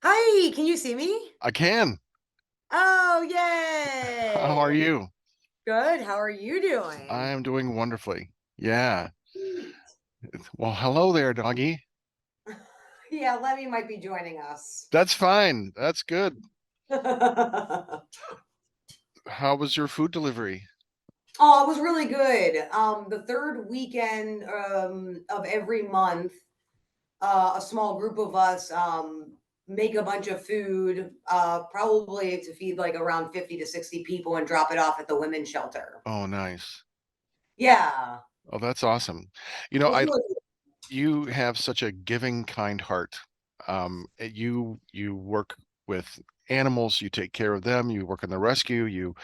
Hi, can you see me? I can. Oh, How are yay! you? Good. How are you I doing? am doing wonderfully. Yeah. Sweet. Well, hello there, doggy. Yeah, Lemmy might be joining us. That's fine. That's good. Oh, How was your food delivery? it was really good. The third weekend of every month, a small group of us make a bunch of food, probably to feed like around 50 to 60 people and drop it off at the women's shelter. Oh, nice. Yeah, Oh, that's awesome. You it know, was I really you have such a giving, kind heart. You work with animals, you take care of them, you work in the rescue, you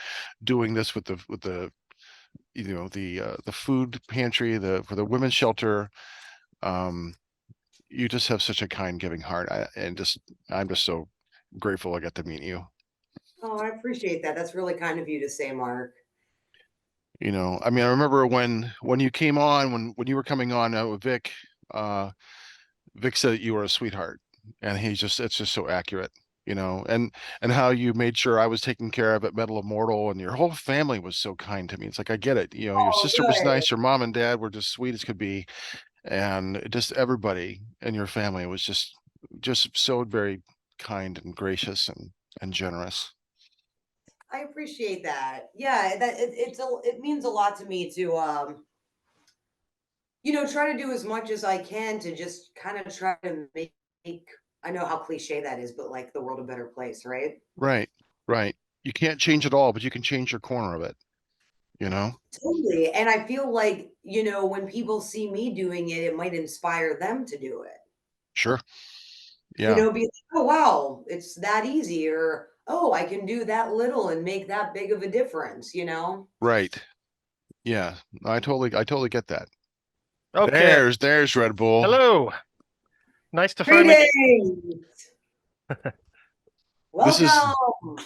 doing this with the the food pantry, the for the women's shelter. Um, you just have such a kind, giving heart. I'm just so grateful I got to meet you. Oh, I appreciate that. That's really kind of you to say, Mark. I mean, I remember when you came on, when you were coming on with Vic, uh, Vic said that you were a sweetheart, and it's just so accurate, and how you made sure I was taken care of at Medal of Mortal, and your whole family was so kind to me. It's like I get it. Your Oh, sister was good. nice, your mom and dad were just sweet as could be, and just everybody in your family was just so very kind and gracious and generous. I appreciate that. Yeah, it means a lot to me to try to do as much as I can to just kind of try to make I know how cliche that is, but like the world a better place, right? Right, right. You can't change it all, but you can change your corner of it, you know? Totally. And I feel like, when people see me doing it, it might inspire them to do it. Sure. Yeah, Be like, oh wow, it's that easy, or oh, I can do that little and make that big of a difference. right. Yeah. I totally get that. Okay. There's Red Bull. Hello. Nice to finally meet. Greetings! This is Welcome!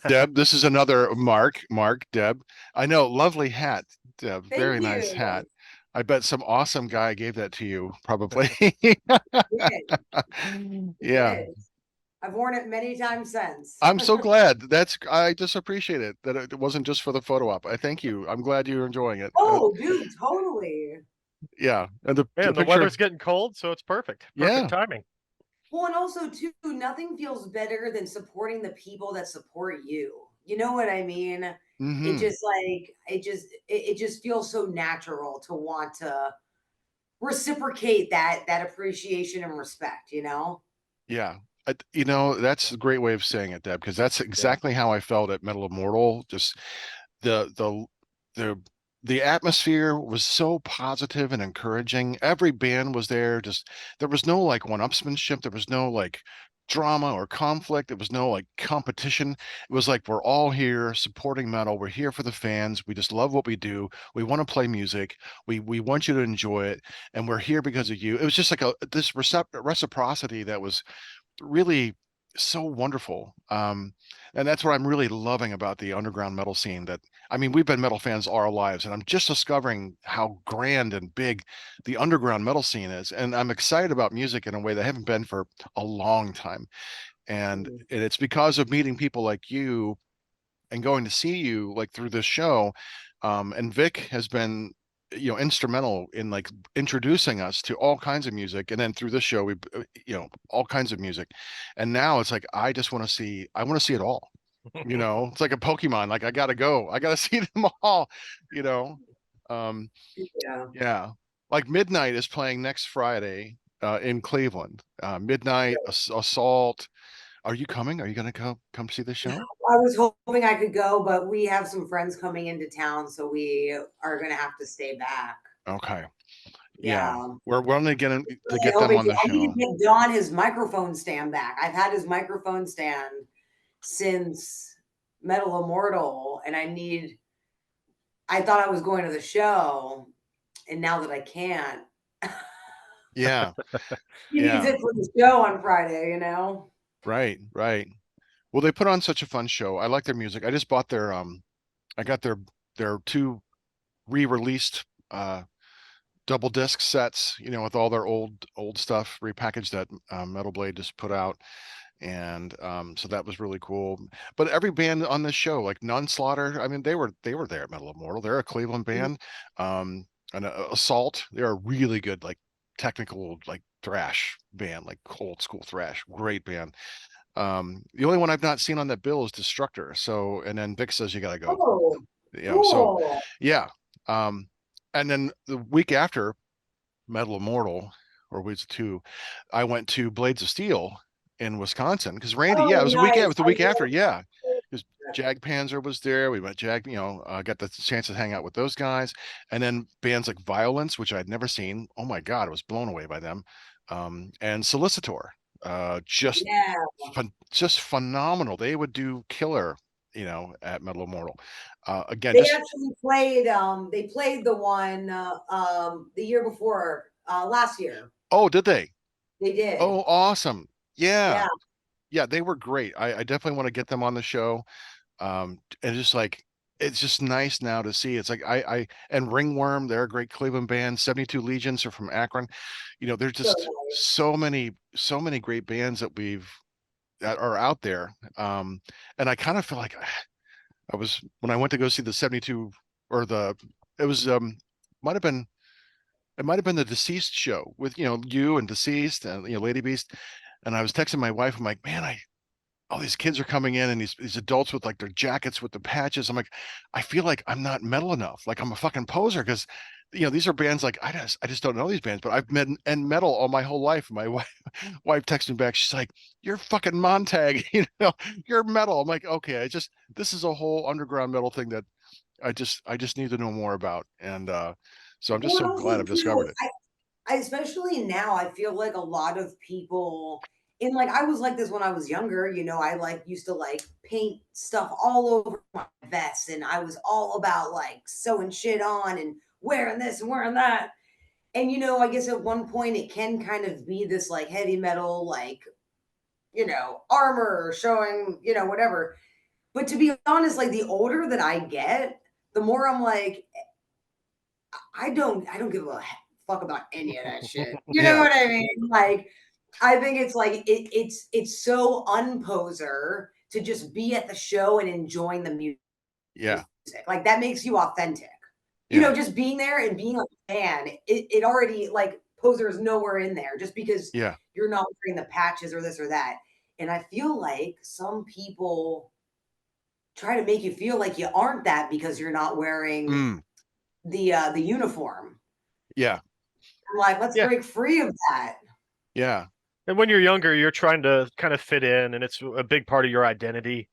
Deb. This is another Mark, Deb. I know, lovely hat, Deb. Thank Very nice you. hat. I bet some awesome guy gave that to you, probably. Did. It Yeah. did. I've worn it many times since. I'm so glad. I just appreciate it that it wasn't just for the photo op. I thank you. I'm glad you're enjoying it. Oh, dude, totally. Yeah. And the Man, the picture. weather's getting cold, so it's perfect. Perfect Yeah. timing. Well, and also too, nothing feels better than supporting the people that support you. You know what I mean? Hmm. It just feels so natural to want to reciprocate that appreciation and respect. Yeah. That's a great way of saying it, Deb, because that's exactly how I felt at Metal Immortal. Just the the the the atmosphere was so positive and encouraging. Every band was there. Just there was no like one-upsmanship. There was no like drama or conflict. There was no like competition. It was like we're all here supporting metal. We're here for the fans. We just love what we do. We want to play music. We want you to enjoy it, and we're here because of you. It was just like this reciprocity that was really so wonderful. And that's what I'm really loving about the underground metal scene. That I mean, we've been metal fans all our lives, and I'm just discovering how grand and big the underground metal scene is. And I'm excited about music in a way that I haven't been for a long time. And it's because of meeting people like you and going to see you like through this show. And Vic has been instrumental in like introducing us to all kinds of music, and then through this show we all kinds of music, and now it's like I want to see it all. It's like a Pokemon, like I gotta see them all you know um Yeah. yeah, like Midnight is playing next Friday in Cleveland. Midnight, Assault. Are you coming? Are you gonna come see the show? I was hoping I could go, but we have some friends coming into town, so we are gonna have to stay back. Okay. Yeah, Yeah. we're only getting to Really get them hoping on the I need show. to get Don his microphone stand back. I've had his microphone stand since Metal Immortal, and I thought I was going to the show, and now that I can't, Yeah, he needs yeah, it for the show on Friday. right, right. Well, they put on such a fun show. I like their music. I just bought I got their two re-released double disc sets, with all their old stuff repackaged that Metal Blade just put out. And so that was really cool. But every band on this show, like Nunslaughter, I mean, they were there at Metal Immortal. They're a Cleveland band. And Assault, they're a really good, like, technical, like, thrash band, like old school thrash. Great band. The only one I've not seen on that bill is Destructor. So, and then Vic says you gotta go. Oh, So cool. yeah. And then the week after Metal Immortal, or week two, I went to Blades of Steel in Wisconsin because Randy, Oh, it was nice. the I week after, love yeah. that. Because Jag Panzer was there. We met Jag, got the chance to hang out with those guys. And then bands like Violence, which I'd never seen. Oh my God, I was blown away by them. And Solicitor, just Yeah. just phenomenal. They would do killer, at Metal Immortal. Again, They just actually played, they played the one, the year before, last year. oh, did they? They did. Oh, awesome. Yeah. Yeah. Yeah, they were great. I definitely want to get them on the show. And just like it's just nice now to see. It's like I and Ringworm, they're a great Cleveland band. 72 Legions are from Akron. There's So just nice. so many great bands that are out there. And I kind of feel like I was when I went to go see the 72 or the it was might have been it might have been the Deceased show with you and Deceased and Lady Beast. And I was texting my wife. I'm like, man, all these kids are coming in and these adults with like their jackets with the patches. I'm like, I feel like I'm not metal enough. Like I'm a fucking poser because these are bands like I just don't know these bands, but I've met and metal all my whole life. My wife texted me back. She's like, you're fucking Montag, you're metal. I'm like, okay, this is a whole underground metal thing that I just need to know more about. And so I'm just Well, so and glad also I've too, discovered it. I especially now, I feel like a lot of people, and like I was like this when I was younger, I like used to like paint stuff all over my vest, and I was all about like sewing shit on and wearing this and wearing that. And I guess at one point it can kind of be this like heavy metal, like, armor showing, whatever. But to be honest, like the older that I get, the more I'm like, I don't give a fuck about any of that shit. You know Yeah, what I mean? Like, I think it's like it's so unposer to just be at the show and enjoying the music. yeah, Like that makes you authentic. yeah, Just being there and being a fan, it already like poser is nowhere in there just because yeah. you're not wearing the patches or this or that. And I feel like some people try to make you feel like you aren't that because you're not wearing Mm, the uniform. yeah, I'm like, let's Yeah. break free of that. yeah, And when you're younger, you're trying to kind of fit in, and it's a big part of your identity,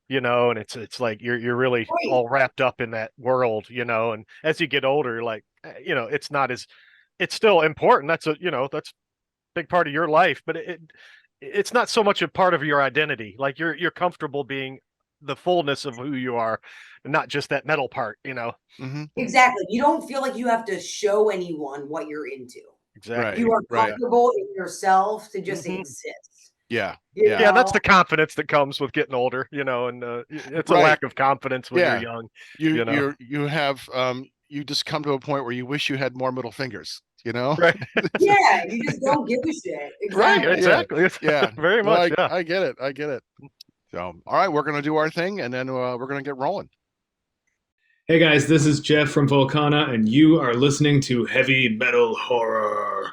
and it's like you're really Right. all wrapped up in that world, and as you get older, you're like, it's not as it's still important. That's a big part of your life, but it's not so much a part of your identity. Like you're comfortable being the fullness of who you are, and not just that metal part. hmm Exactly. You don't feel like you have to show anyone what you're into. right, Exactly. You are right. comfortable in yourself to just Hmm. exist. Yeah, You yeah, Yeah, that's know? the confidence that comes with getting older, and it's a right. lack of confidence when you're Yeah, young, you you know. you you have you just come to a point where you wish you had more middle fingers, Right. Yeah, you just don't give a shit. Right, Exactly. Yeah, exactly. yeah. Very No, much, I yeah. I get it. I get it. So, all right, we're gonna do our thing, and then we're gonna get rolling. Hey guys, this is Jeff from Volcana, and you are listening to Heavy Metal Horror.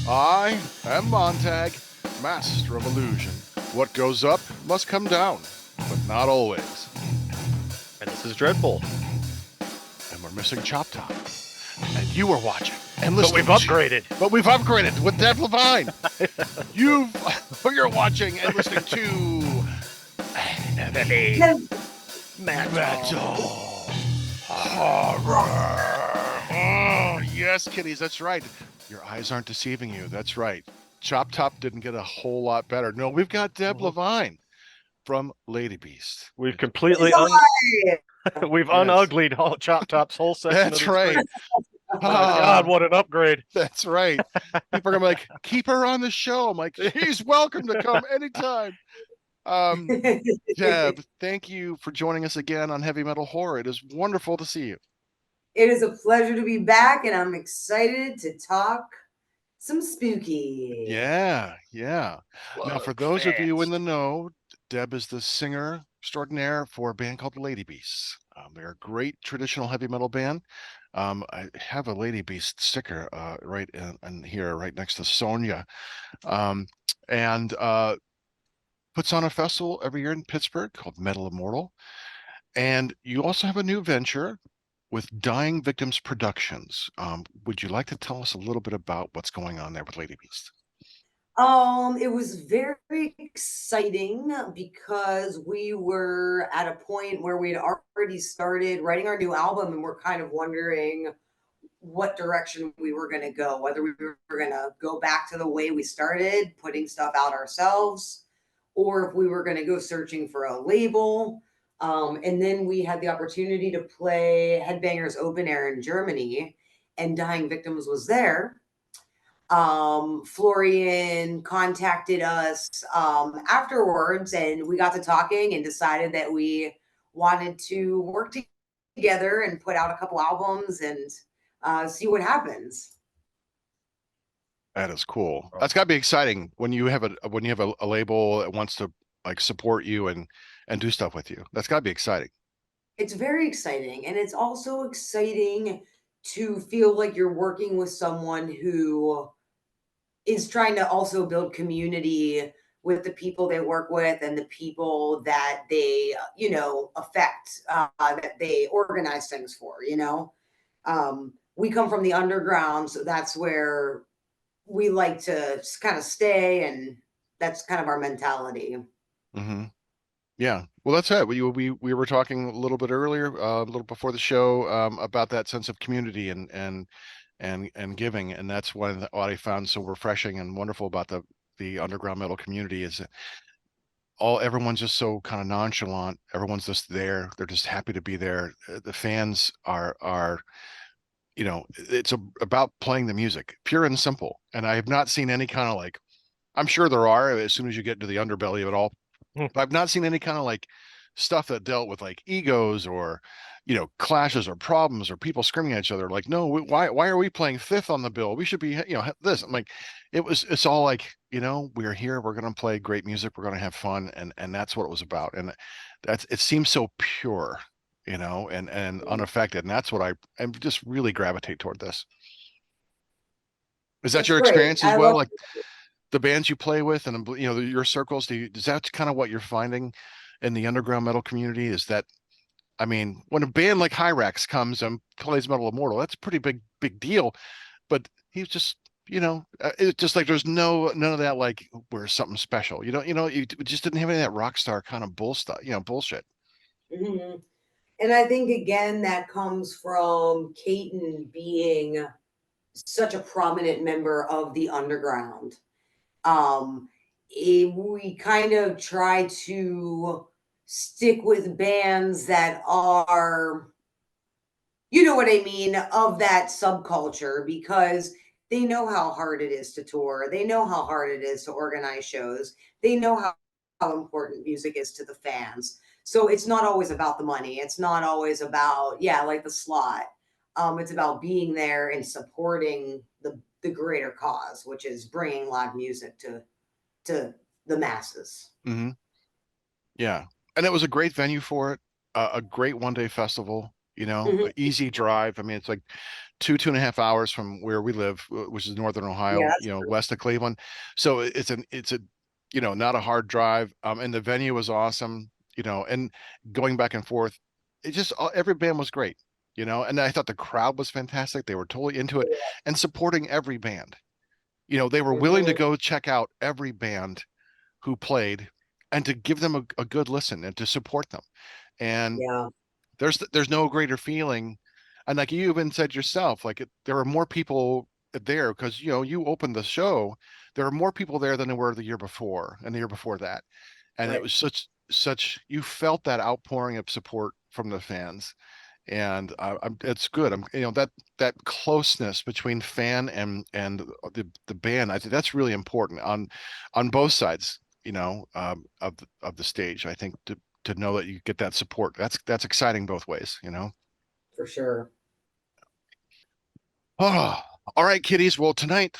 I am Montag, master of illusion. What goes up must come down, but not always. And this is Dreadbull. And we're missing Chop Top. And you are watching and But listening. we've upgraded. But we've upgraded with Dev Levine. You're watching and listening to Heavy Metal Horror. Oh, yes, kiddies, that's right. Your eyes aren't deceiving you. That's right. Chop Top didn't get a whole lot better. No, we've got Deb Levine from Lady Beast. We've It's completely a lie. we've Yes. unuglied Chop Top's whole section That's of the right. screen. My God, what an upgrade. That's right. People are gonna be like, keep her on the show. I'm like, she's welcome to come anytime. Um, Deb, thank you for joining us again on Heavy Metal Horror. It is wonderful to see you. It is a pleasure to be back, and I'm excited to talk some spooky. Yeah, yeah. Now, for those of you in Slugfest. the know, Deb is the singer extraordinaire for a band called Lady Beasts. They're a great traditional heavy metal band. I have a Lady Beast sticker right in here, right next to Sonia, um, and puts on a festival every year in Pittsburgh called Metal Immortal. And you also have a new venture with Dying Victims Productions. Would you like to tell us a little bit about what's going on there with Lady Beast? It was very exciting because we were at a point where we'd already started writing our new album, and we're kind of wondering what direction we were going to go, whether we were going to go back to the way we started, putting stuff out ourselves, or if we were going to go searching for a label. And then we had the opportunity to play Headbangers Open Air in Germany, and Dying Victims was there. Florian contacted us afterwards, and we got to talking and decided that we wanted to work together and put out a couple albums and see what happens. That is cool. That's got to be exciting when you have a label that wants to like support you and do stuff with you. That's got to be exciting. It's very exciting, and it's also exciting to feel like you're working with someone who is trying to also build community with the people they work with and the people that they affect, that they organize things for. We come from the underground, so that's where we like to kind of stay, and that's kind of our mentality. Hmm. Yeah. Well, that's it. We were talking a little bit earlier, a little before the show, about that sense of community and giving, and that's what I found so refreshing and wonderful about the underground metal community is that everyone's just so kind of nonchalant. Everyone's just there. They're just happy to be there. The fans are it's about playing the music, pure and simple. And I have not seen any kind of like, I'm sure there are as soon as you get into the underbelly of it all, but I've not seen any kind of like stuff that dealt with like egos or clashes or problems or people screaming at each other like, no, why are we playing fifth on the bill? We should be this. I'm like, it's all like, we're here, we're going to play great music, we're going to have fun, and that's what it was about. And it seems so pure, and unaffected, and that's what I just really gravitate toward this. Is that That's your great. experience as I well? love. Like the bands you play with and your circles, is that kind of what you're finding in the underground metal community? Is that, I mean, when a band like Hyrax comes and plays Metal Immortal, that's a pretty big deal, but he's just it's just like there's none of that like we're something special, you just didn't have any of that rock star kind of bullshit. Mhm. And I think again that comes from Caton being such a prominent member of the underground. Um, we kind of try to stick with bands that are, you know what I mean, of that subculture, because they know how hard it is to tour. They know how hard it is to organize shows. They know how important music is to the fans. So it's not always about the money. It's not always about, yeah, like the slot. It's about being there and supporting the greater cause, which is bringing live music to the masses. Hmm. Yeah, and it was a great venue for it, a great one-day festival, Mhm. a easy drive. I mean, it's like 2.5 hours from where we live, which is northern Yeah, Ohio, west of Cleveland. So it's a not a hard drive. And the venue was awesome, and going back and forth, it just every band was great, and I thought the crowd was fantastic. They were totally into it and supporting every band. They were willing to mhm. go check out every band who played and to give them a good listen and to support them. And Yeah, there's no greater feeling. And like you even said yourself, like there were more people there because you opened the show. There were more people there than there were the year before and the year before that. And it right. was such you felt that outpouring of support from the fans. And it's good. That closeness between fan and the band. I think that's really important on both sides. of the stage. I think to know that you get that support, that's exciting both ways. For sure. Oh, all right, kiddies. Well, tonight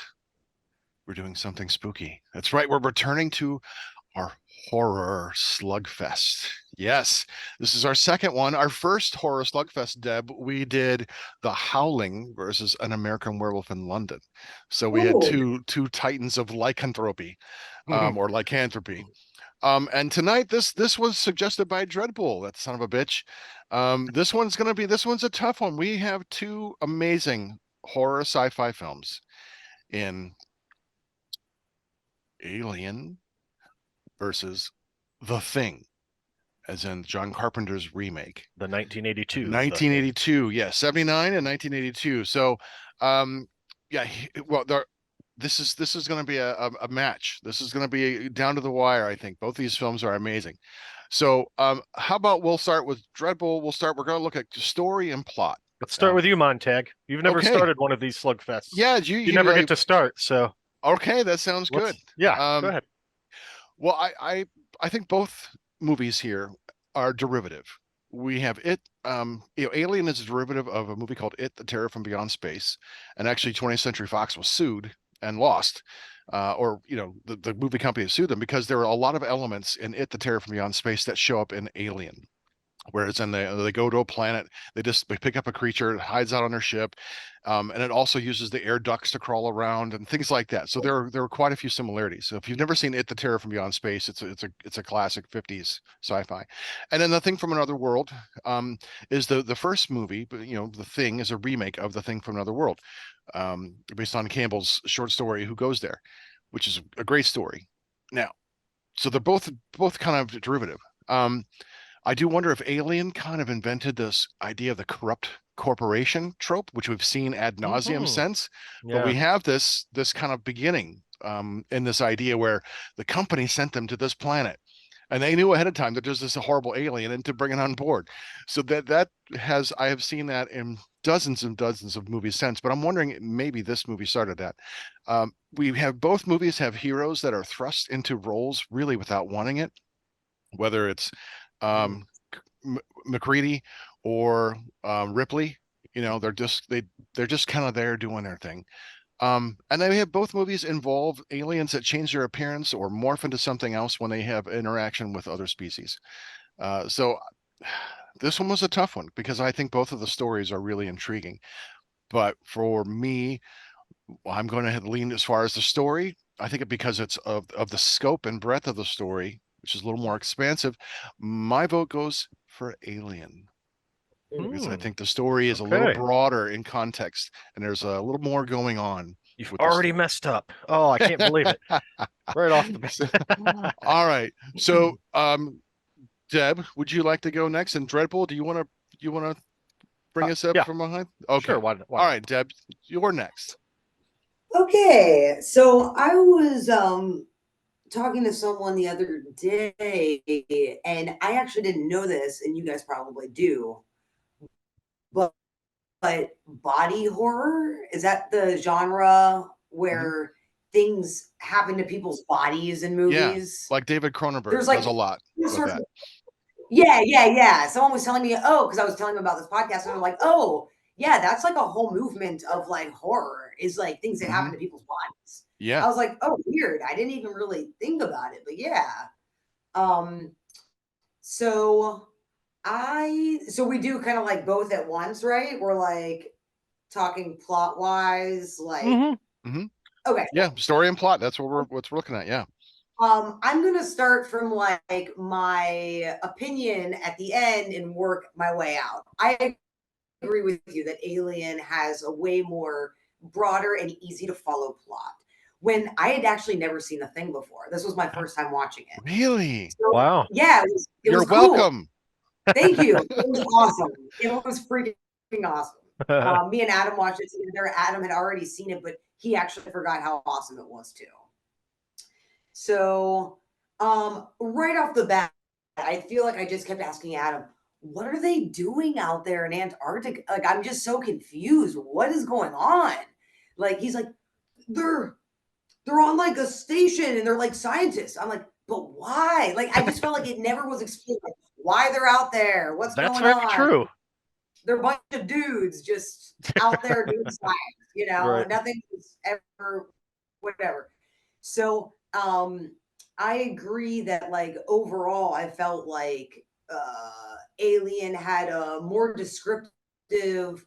we're doing something spooky. That's right. We're returning to our horror slugfest. Yes, this is our second one. Our first horror slugfest, Deb, we did The Howling versus An American Werewolf in London. So we had Ooh. two titans of lycanthropy, or lycanthropy. And tonight this was suggested by Dreadbull, that son of a bitch. This one's a tough one. We have two amazing horror sci-fi films in Alien versus The Thing, as in John Carpenter's remake. The 1982. 1982, yeah, 79 and 1982. So, yeah, well, this is going to be a match. This is going to be down to the wire. I think both these films are amazing. So, how about we'll start with Dreadbull. We're going to look at story and plot. Let's start with you, Montag. You've never Okay. started one of these slugfests. Yeah, you never get to start. So okay, that sounds good. Yeah, go ahead. Well, I think both movies here are derivative. We have It, Alien is a derivative of a movie called It, The Terror from Beyond Space, and actually 20th Century Fox was sued and lost, or the movie company sued them because there were a lot of elements in It, The Terror from Beyond Space that show up in Alien. Whereas they go to a planet, they pick up a creature, it hides out on their ship, and it also uses the air ducts to crawl around and things like that. So there are quite a few similarities. So if you've never seen It, The Terror from Beyond Space, it's a classic 50s sci-fi. And then The Thing from Another World is the first movie, but The Thing is a remake of The Thing from Another World, based on Campbell's short story Who Goes There, which is a great story. Now, so they're both kind of derivative. I do wonder if Alien kind of invented this idea of the corrupt corporation trope, which we've seen ad nauseum since. But we have this kind of beginning in this idea where the company sent them to this planet, and they knew ahead of time that there's this horrible alien and to bring it on board. So I have seen that in dozens and dozens of movies since. But I'm wondering, maybe this movie started that. Both movies have heroes that are thrust into roles really without wanting it, whether it's McCready or Ripley. They're just kind of there doing their thing. And they have both movies involve aliens that change their appearance or morph into something else when they have interaction with other species. So this one was a tough one because I think both of the stories are really intriguing. But for me, I'm going to lean as far as the story. I think because it's of the scope and breadth of the story, which is a little more expansive, my vote goes for Alien. Because I think the story is a little broader in context and there's a little more going on. You've already messed up. Oh, I can't believe it. Right off the bat. All right. So, Deb, would you like to go next? And Dreadbull, do you want to bring us up from behind? Okay. Sure. Why? All right, Deb, you're next. Okay. So I was talking to someone the other day, and I actually didn't know this, and you guys probably do, but body horror, is that the genre where things happen to people's bodies in movies? Yeah, like David Cronenberg does a lot with that. Yeah. Someone was telling me, because I was telling them about this podcast, and they're like, oh, yeah, that's like a whole movement of like horror, is like things that happen to people's bodies. Yeah. I was like, oh, weird. I didn't even really think about it, but yeah. So we do kind of like both at once, right? We're like talking plot wise, like okay. Yeah, story and plot. That's what we're looking at. Yeah. I'm gonna start from like my opinion at the end and work my way out. I agree with you that Alien has a way more broader and easy to follow plot. When I had actually never seen The Thing before. This was my first time watching it. Really? So, wow. Yeah, You're was welcome. Cool. Thank you. It was awesome. It was freaking awesome. Me and Adam watched it together. Adam had already seen it, but he actually forgot how awesome it was too. So, right off the bat, I feel like I just kept asking Adam, what are they doing out there in Antarctica? Like, I'm just so confused. What is going on? Like, he's like, they're on like a station and they're like scientists. I'm like, but why? Like, I just felt like it never was explained, like, why they're out there, what's That's going very on. true. They're a bunch of dudes just out there doing science, Right. nothing was ever whatever. So I agree that like overall I felt like Alien had a more descriptive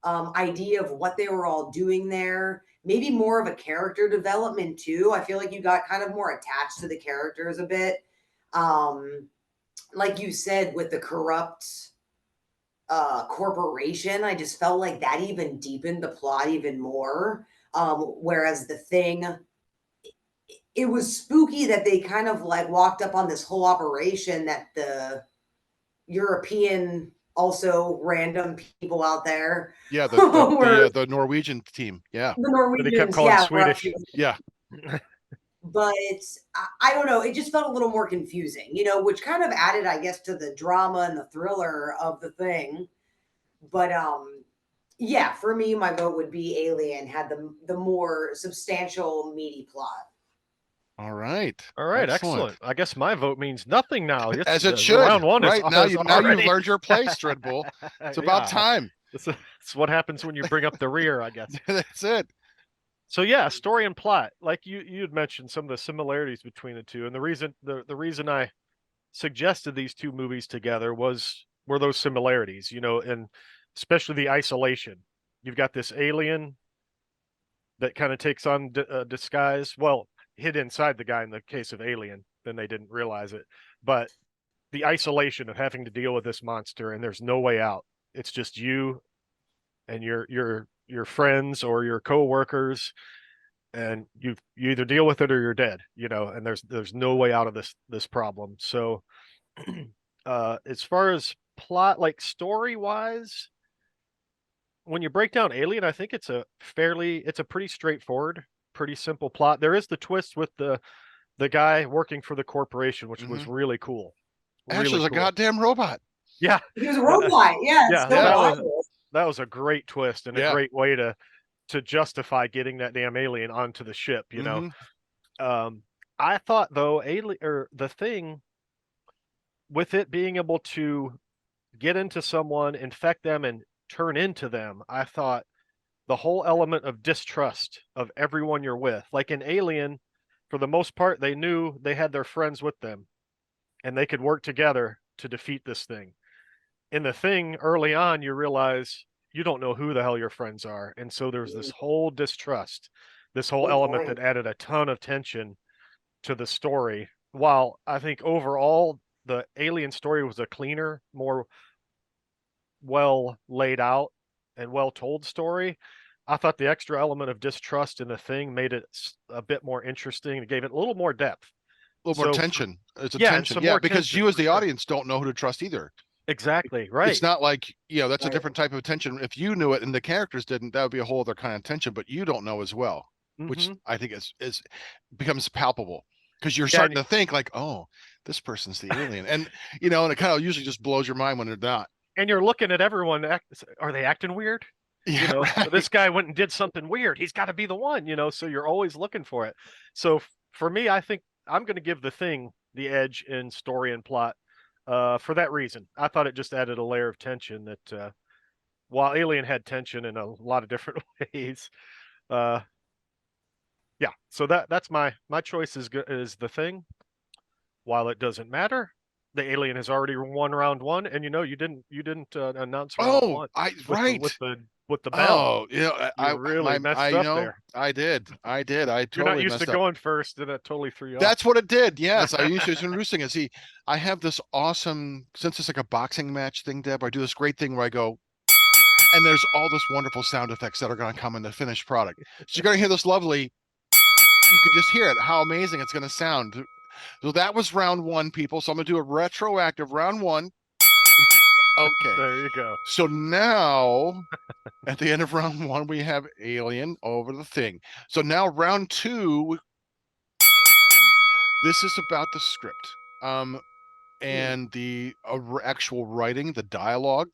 idea of what they were all doing there. Maybe more of a character development too. I feel like you got kind of more attached to the characters a bit. Like you said, with the corrupt corporation, I just felt like that even deepened the plot even more. Whereas the thing, it was spooky that they kind of like walked up on this whole operation that the European, also random people out there Yeah, were the Norwegian team. Yeah. the But he kept Norwegians, calling yeah, were up Swedish. to. Yeah. But I don't know, it just felt a little more confusing, which kind of added, I guess, to the drama and the thriller of the thing. But yeah, for me, my vote would be Alien. Had the more substantial, meaty plot. All right. All right, Excellent. excellent. I guess my vote means nothing now. It's, As it the should. round one Right. Now is you've already... learned your place, Dreadbull. It's about Yeah, time. it's what happens when you bring up the rear, I guess. That's it. So yeah, story and plot. Like you had mentioned some of the similarities between the two, and the reason I suggested these two movies together were those similarities, and especially the isolation. You've got this alien that kind of takes on disguise. Well, hid inside the guy in the case of Alien, then they didn't realize it. But the isolation of having to deal with this monster and there's no way out. It's just you and your friends or your coworkers, and you either deal with it or you're dead, and there's no way out of this problem. So as far as plot, like story wise, when you break down Alien, I think it's a pretty straightforward, pretty simple plot. There is the twist with the guy working for the corporation, which was really cool. Ash Really is a cool. goddamn robot. Yeah. He was a robot. Yeah, it's Yeah, so wild. that was a great twist and a Yeah. great way to justify getting that damn alien onto the ship, I thought though, Alien or the Thing, with it being able to get into someone, infect them, and turn into them, I thought the whole element of distrust of everyone you're with, like in Alien, for the most part, they knew they had their friends with them and they could work together to defeat this thing. In the Thing, early on, you realize you don't know who the hell your friends are. And so there's this whole distrust, this whole Good element point. that added a ton of tension to the story. While I think overall, the Alien story was a cleaner, more well laid out and well told story. I thought the extra element of distrust in the Thing made it a bit more interesting. It gave it a little more depth. A little more tension. It's a yeah, and tension. some Yeah, more because tension, you as for the sure. audience don't know who to trust either. Exactly, It's right. not like, that's a Right. different type of tension. If you knew it and the characters didn't, that would be a whole other kind of tension, but you don't know as well, which Mhm. I think is becomes palpable because you're Yeah, starting to think like, oh, this person's the alien. And and it kind of usually just blows your mind when they're not. and you're looking at everyone, are they acting weird? Yeah, right. This guy went and did something weird. He's got to be the one, so you're always looking for it. So for me, I think I'm going to give the Thing the edge in story and plot for that reason. I thought it just added a layer of tension that while Alien had tension in a lot of different ways. Yeah, so that's my choice is the Thing. While it doesn't matter, the alien has already won round one, and you didn't announce round Oh, one with the right. with the bell. Oh, You really messed up there. I did. I You're not totally used to messed up. going first, and that totally threw you off. That's what it did. Yes, I usually was introducing it. See, I have this awesome, since it's like a boxing match thing, Deb, I do this great thing where I go, and there's all this wonderful sound effects that are going to come in the finished product. So you're going to hear this lovely, you can just hear it, how amazing it's going to sound. So that was round one, people. So I'm going to do a retroactive round one. Okay. There you go. So now, at the end of round one, we have Alien over the Thing. So now round two, this is about the script. And the actual writing, the dialogue,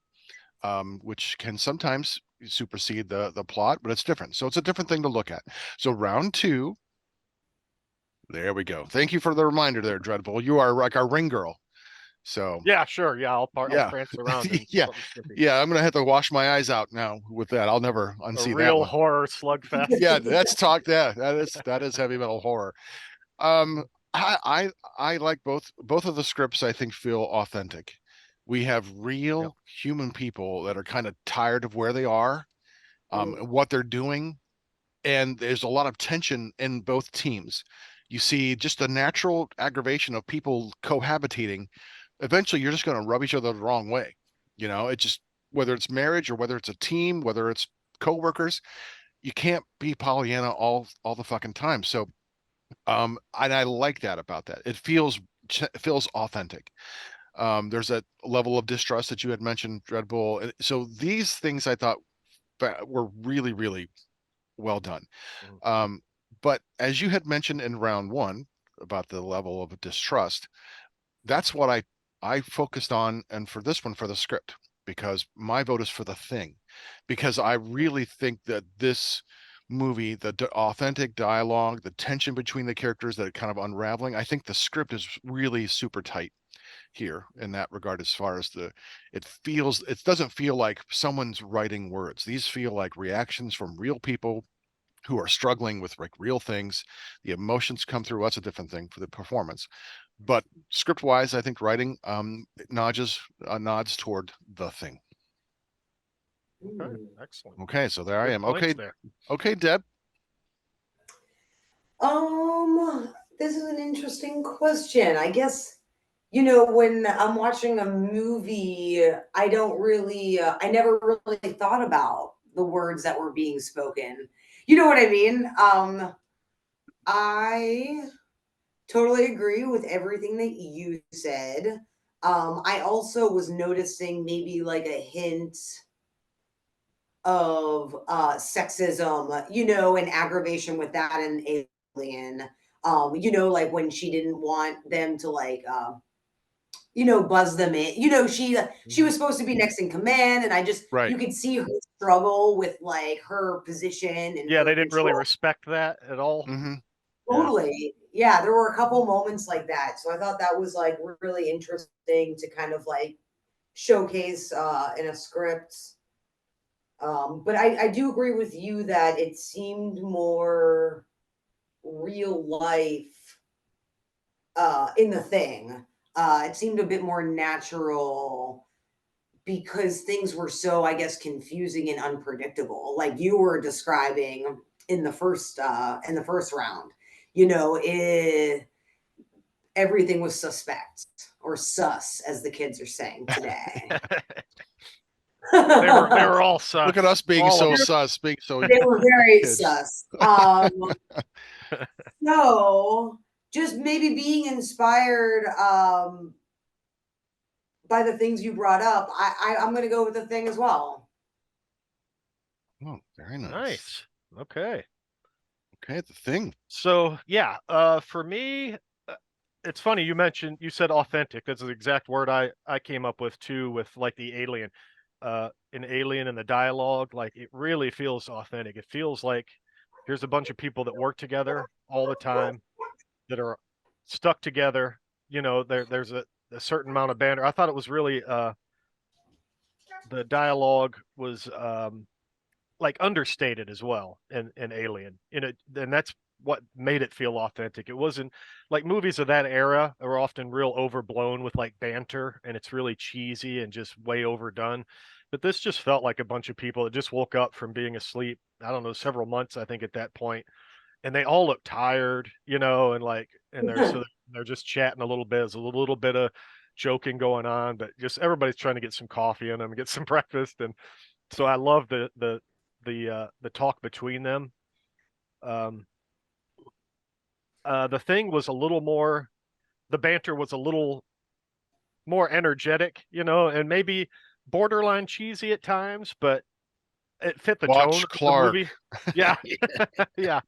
which can sometimes supersede the plot, but it's different. So it's a different thing to look at. So round two, There we go. Thank you for the reminder there, Dreadbull. You are like our ring girl. So Yeah, sure. Yeah, I'll yeah, prance around in yeah, something snippy. yeah. I'm gonna have to wash my eyes out now with that. I'll never A unsee that real one. horror slugfest. Yeah, that's talk. Yeah, that is heavy metal horror. Um, I like both of the scripts. I think feel authentic. We have Yep. real human people that are kind of tired of where they are, and what they're doing, and there's a lot of tension in both teams. You see just the natural aggravation of people cohabitating. Eventually, you're just going to rub each other the wrong way. It just whether it's marriage or whether it's a team, whether it's coworkers, you can't be Pollyanna all the fucking time. So and I like that about that. It feels authentic. There's a level of distrust that you had mentioned, Dreadbull. So these things I thought were really, really well done. Mhm. But as you had mentioned in round one about the level of distrust, that's what I focused on, and for this one for the script, because my vote is for the thing, because I really think that this movie, the authentic dialogue, the tension between the characters that are kind of unraveling, I think the script is really super tight here in that regard. As far as it doesn't feel like someone's writing words. These feel like reactions from real people who are struggling with like real things. The emotions come through. That's a different thing for the performance. But script wise, I think writing nods toward the thing. Okay, excellent. Okay, so there I Good am. points Okay, there. okay, Deb. This is an interesting question. I guess, when I'm watching a movie, I don't really, I never really thought about the words that were being spoken. You know what I mean? I totally agree with everything that you said. I also was noticing maybe like a hint of sexism, and aggravation with that and Alien. Like when she didn't want them to like buzz them in. She was supposed to be next in command, and Right. you could see her struggle with like her position and Yeah, her they didn't really control. respect that at all. Mm-hmm. Yeah. Totally. Yeah, there were a couple moments like that. So I thought that was like really interesting to kind of like showcase in a script. But I do agree with you that it seemed more real life in the thing. It seemed a bit more natural because things were so, I guess, confusing and unpredictable. Like you were describing in the first round. Everything was suspect or sus, as the kids are saying today. They were all sus. Look at us being all so of them. sus, being so They were very kids. sus. So just maybe being inspired by the things you brought up, I'm going to go with the thing as well. Oh, very nice. Nice. Okay. Okay, the thing. So yeah, for me, it's funny you said authentic. That's the exact word I came up with too, with like the alien, an alien and the dialogue. Like it really feels authentic. It feels like here's a bunch of people that work together all the time that are stuck together. There's a certain amount of banter. I thought it was really the dialogue was like understated as well in Alien. And that's what made it feel authentic. It wasn't like movies of that era are often real overblown with like banter and it's really cheesy and just way overdone. But this just felt like a bunch of people that just woke up from being asleep. I don't know, several months I think at that point, and they all look tired, and like and they're just chatting a little bit. There's a little bit of joking going on, but just everybody's trying to get some coffee in them, get some breakfast, and so I love the talk between them. Um, the thing was a little more, the banter was a little more energetic, and maybe borderline cheesy at times, but it fit the tone Watch of the Clark. movie. Yeah, yeah.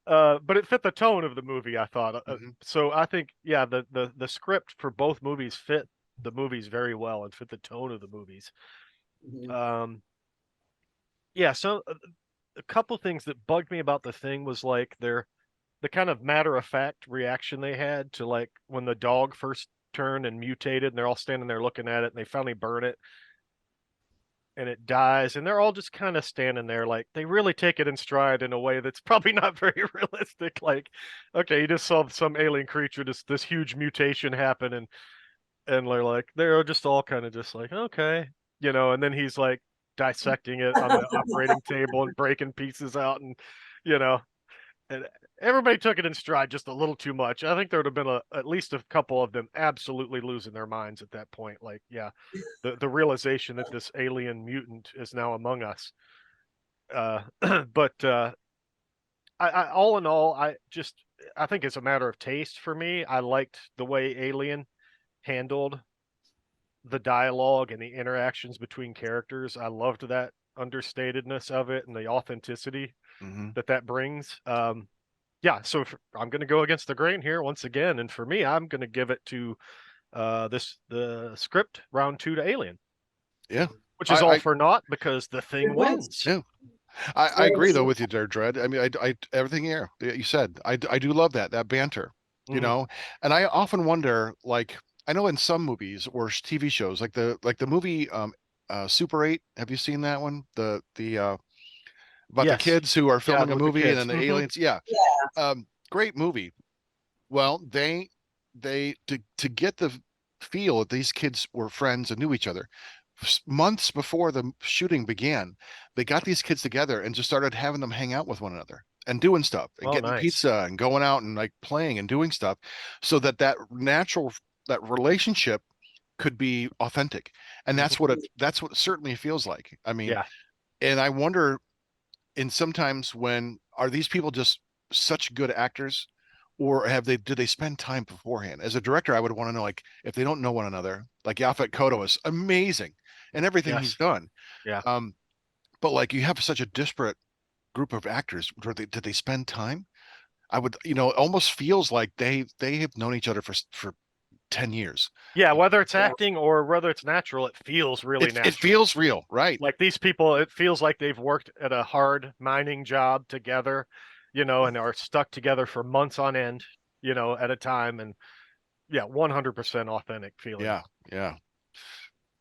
But it fit the tone of the movie, I thought. Mhm. So I think, yeah, the script for both movies fit the movies very well and fit the tone of the movies. Mhm. Yeah, so a couple things that bugged me about the thing was like the kind of matter-of-fact reaction they had to, like, when the dog first turned and mutated, and they're all standing there looking at it, and they finally burn it, and it dies, and they're all just kinda standing there, like, they really take it in stride in a way that's probably not very realistic, like, okay, you just saw some alien creature, this huge mutation happen, and they're just all kinda just like, "Okay," and then he's, like, dissecting it on the operating table and breaking pieces out you know and everybody took it in stride just a little too much. I think there would have been at least a couple of them absolutely losing their minds at that point. Like, yeah, the realization that this alien mutant is now among us. But I all in all, I think it's a matter of taste for me. I liked the way Alien handled the dialogue and the interactions between characters. I loved that understatedness of it and the authenticity Hmm. that brings. Yeah, so I'm going to go against the grain here once again, and for me, I'm going to give it to the script round 2 to Alien, Yeah. which is all I for naught because the thing Good points. wins. yeah. I Very agree though true. with you there, Dread. I mean, I everything here that you said. I do love that banter, Mhm. and I often wonder, like, I know in some movies or TV shows, like the movie Super 8. Have you seen that one? The about the Yes, kids who are yeah, filming a with the movie and kids. then the aliens. Yeah. Yeah. Great movie. Well, they to get the feel that these kids were friends and knew each other. Months before the shooting began, they got these kids together and just started having them hang out with one another and doing stuff and Oh, getting nice. pizza and going out and like playing and doing stuff, that that relationship could be authentic. And Mhm. that's what it certainly feels like. I mean, Yeah, and I wonder, and sometimes when are these people just such good actors, or did they spend time beforehand? As a director, I would want to know, like, if they don't know one another, like Yaphet Kotto is amazing in everything he's yes, done. yeah, um but like you have such a disparate group of actors, did they spend time? I would, it almost feels like they have known each other for 10 years. yeah. Whether it's Yeah. acting or whether it's natural, it feels really It natural. feels real, right? Like these people, it feels like they've worked at a hard mining job together, and are stuck together for months on end, at a time, and yeah, 100% authentic feeling. Yeah, yeah.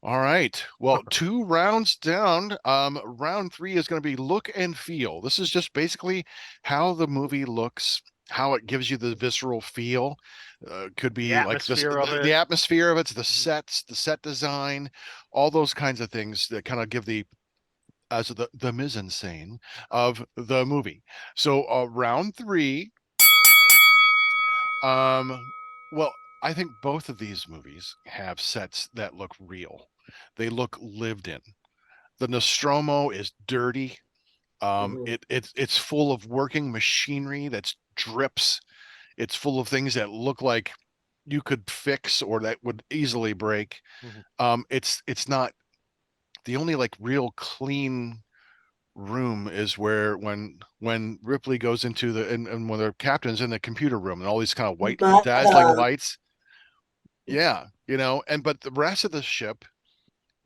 All right. Well, 2 rounds down. Round 3 is going to be look and feel. This is just basically how the movie looks, how it gives you the visceral feel. Could The be like atmosphere of the it. atmosphere of it, the Mhm. sets, the set design, all those kinds of things that kind of give the as the mise en scène of the movie. So, round 3. Well, I think both of these movies have sets that look real. They look lived in. The Nostromo is dirty. Mhm. It's full of working machinery that's drips. It's full of things that look like you could fix or that would easily break. Mhm. It's not the only like real clean room is where when Ripley goes into and when the captain's in the computer room and all these kind of white dazzling Montag. lights. Yeah, and but the rest of the ship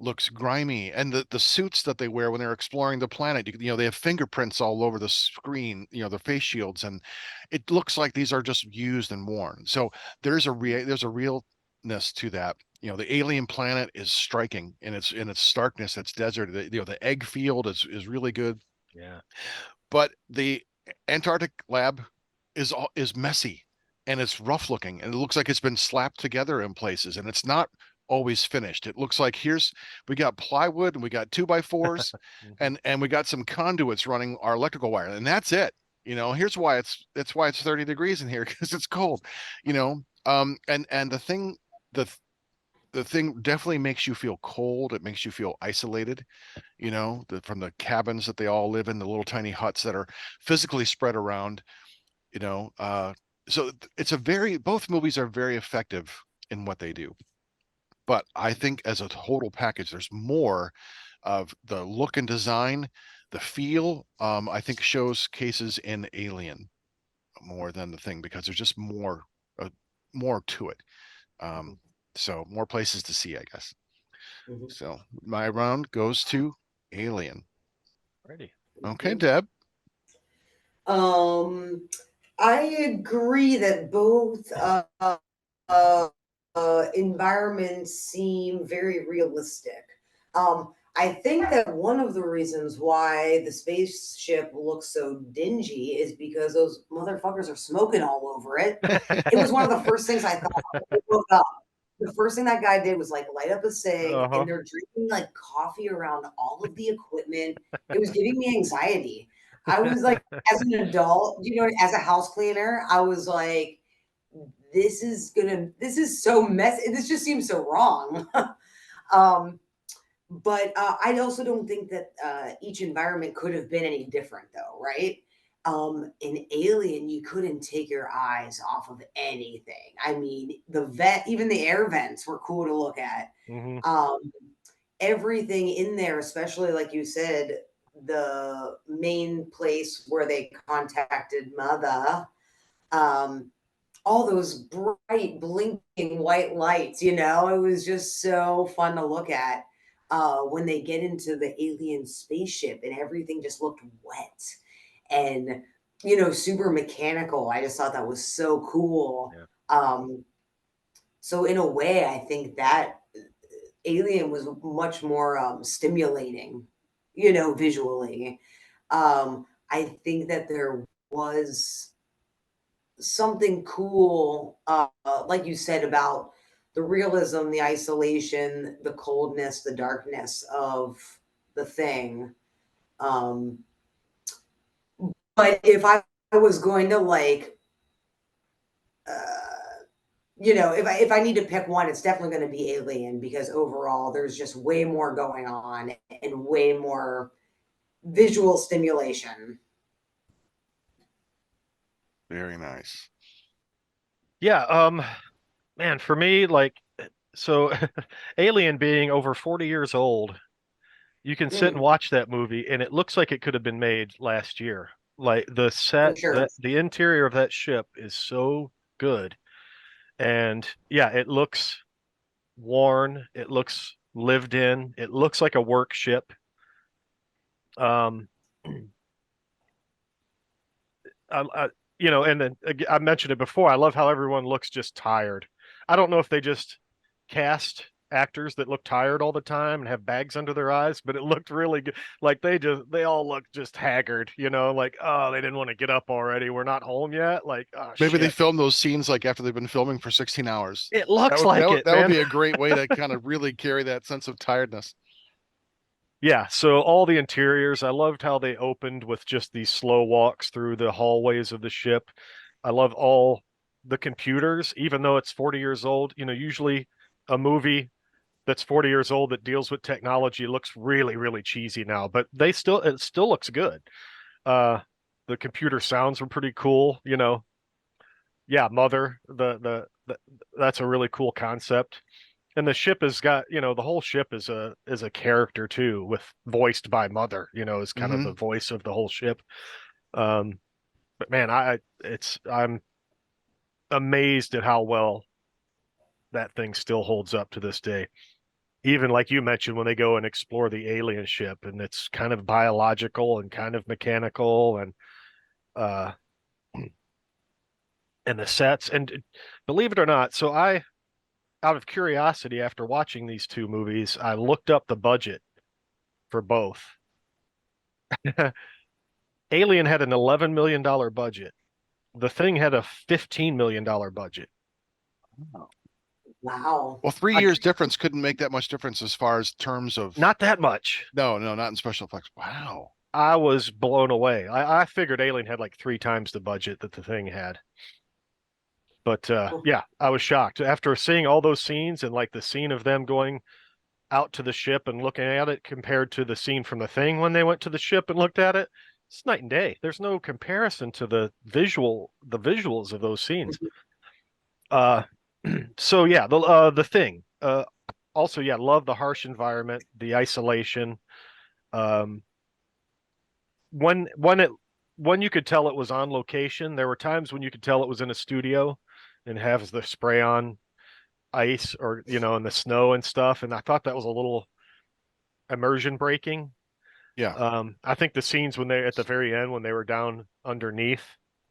looks grimy, and the suits that they wear when they're exploring the planet, they have fingerprints all over the screen, the face shields, and it looks like these are just used and worn. So there's a realness to that. The alien planet is striking in its starkness, its desert. The egg field is really good, Yeah. but the Antarctic lab is messy and it's rough looking and it looks like it's been slapped together in places and it's not always finished. It looks like we got plywood and we got 2x4s Mhm. and we got some conduits running our electrical wire and that's it. Here's why that's why it's 30 degrees in here because it's cold. And the the thing definitely makes you feel cold. It makes you feel isolated, from the cabins that they all live in, the little tiny huts that are physically spread around, you know. So both movies are very effective in what they do. But I think as a total package, there's more of the look and design, the feel. I think shows cases in Alien more than the thing because there's just uh, more to it. Mhm. Um, so more places to see, I guess. Mhm. So my round goes to Alien. Ready. Okay, Deb. Um, I agree that both uh, environments seem very realistic. I think that one of the reasons why the spaceship looks so dingy is because those motherfuckers are smoking all over it. It was one of the first things I thought when I woke up. The first thing that guy did was like light up a cig, Uh-huh. and they're drinking like coffee around all of the equipment. It was giving me anxiety. I was like, as an adult, as a house cleaner, I was like, this is so messy. This just seems so wrong. um, but I also don't think that each environment could have been any different, though, right? In Alien, you couldn't take your eyes off of anything. I mean, even the air vents were cool to look at. Hmm. Um, Everything in there, especially like you said, the main place where they contacted Mother, um, all those bright blinking white lights, it was just so fun to look at. When they get into the alien spaceship and everything just looked wet and super mechanical. I just thought that was so cool. Yeah. So in a way, I think that Alien was much more stimulating, visually. I think that there was something cool, like you said, about the realism, the isolation, the coldness, the darkness of the thing. Um, but if I was going to like, if I need to pick one, it's definitely going to be Alien because overall there's just way more going on and way more visual stimulation. Very nice. Yeah, man, for me, like, so Alien being over 40 years old, you can sit and Mm, watch that movie and it looks like it could have been made last year. Like the for set, sure. the interior of that ship is so good. And yeah, it looks worn, it looks lived in, it looks like a work ship. Um, I, and then I mentioned it before. I love how everyone looks just tired. I don't know if they just cast actors that look tired all the time and have bags under their eyes, but it looked really good. Like they all look just haggard, like, oh, they didn't want to get up already. We're not home yet. Like, oh Maybe they shit. film those scenes like after they've been filming for 16 hours. It That looks would that like would, it, that would man. be a great way to kind of really carry that sense of tiredness. Yeah, so all the interiors, I loved how they opened with just these slow walks through the hallways of the ship. I love all the computers, even though it's 40 years old. Usually a movie that's 40 years old that deals with technology looks really, really cheesy now, but it still looks good. Uh, the computer sounds were pretty cool, Yeah, Mother, that's a really cool concept. And the ship has got, the whole ship is a character too, with voiced by Mother, is kind of Hmm. the voice of the whole ship. Um, but man, I'm amazed at how well that thing still holds up to this day. Even like you mentioned, when they go and explore the alien ship, and it's kind of biological and kind of mechanical, uh, and the sets, and believe it or not, so out of curiosity, after watching these two movies, I looked up the budget for both. Alien had an $11 million budget. The Thing had a $15 million budget. Wow. Well, three I, years difference couldn't make that much difference as far as terms of Not that much. no, not in special effects. Wow. I was blown away. I figured Alien had like 3 times the budget that The Thing had. But yeah, I was shocked after seeing all those scenes and like the scene of them going out to the ship and looking at it compared to the scene from The Thing when they went to the ship and looked at it. It's night and day. There's no comparison to the visuals of those scenes. Uh, so yeah, the Thing. Also, yeah, love the harsh environment, the isolation. Um, when when it when you could tell it was on location, there were times when you could tell it was in a studio and has the spray on ice or in the snow and stuff. And I thought that was a little immersion breaking. Yeah. I think the scenes when they at the very end when they were down underneath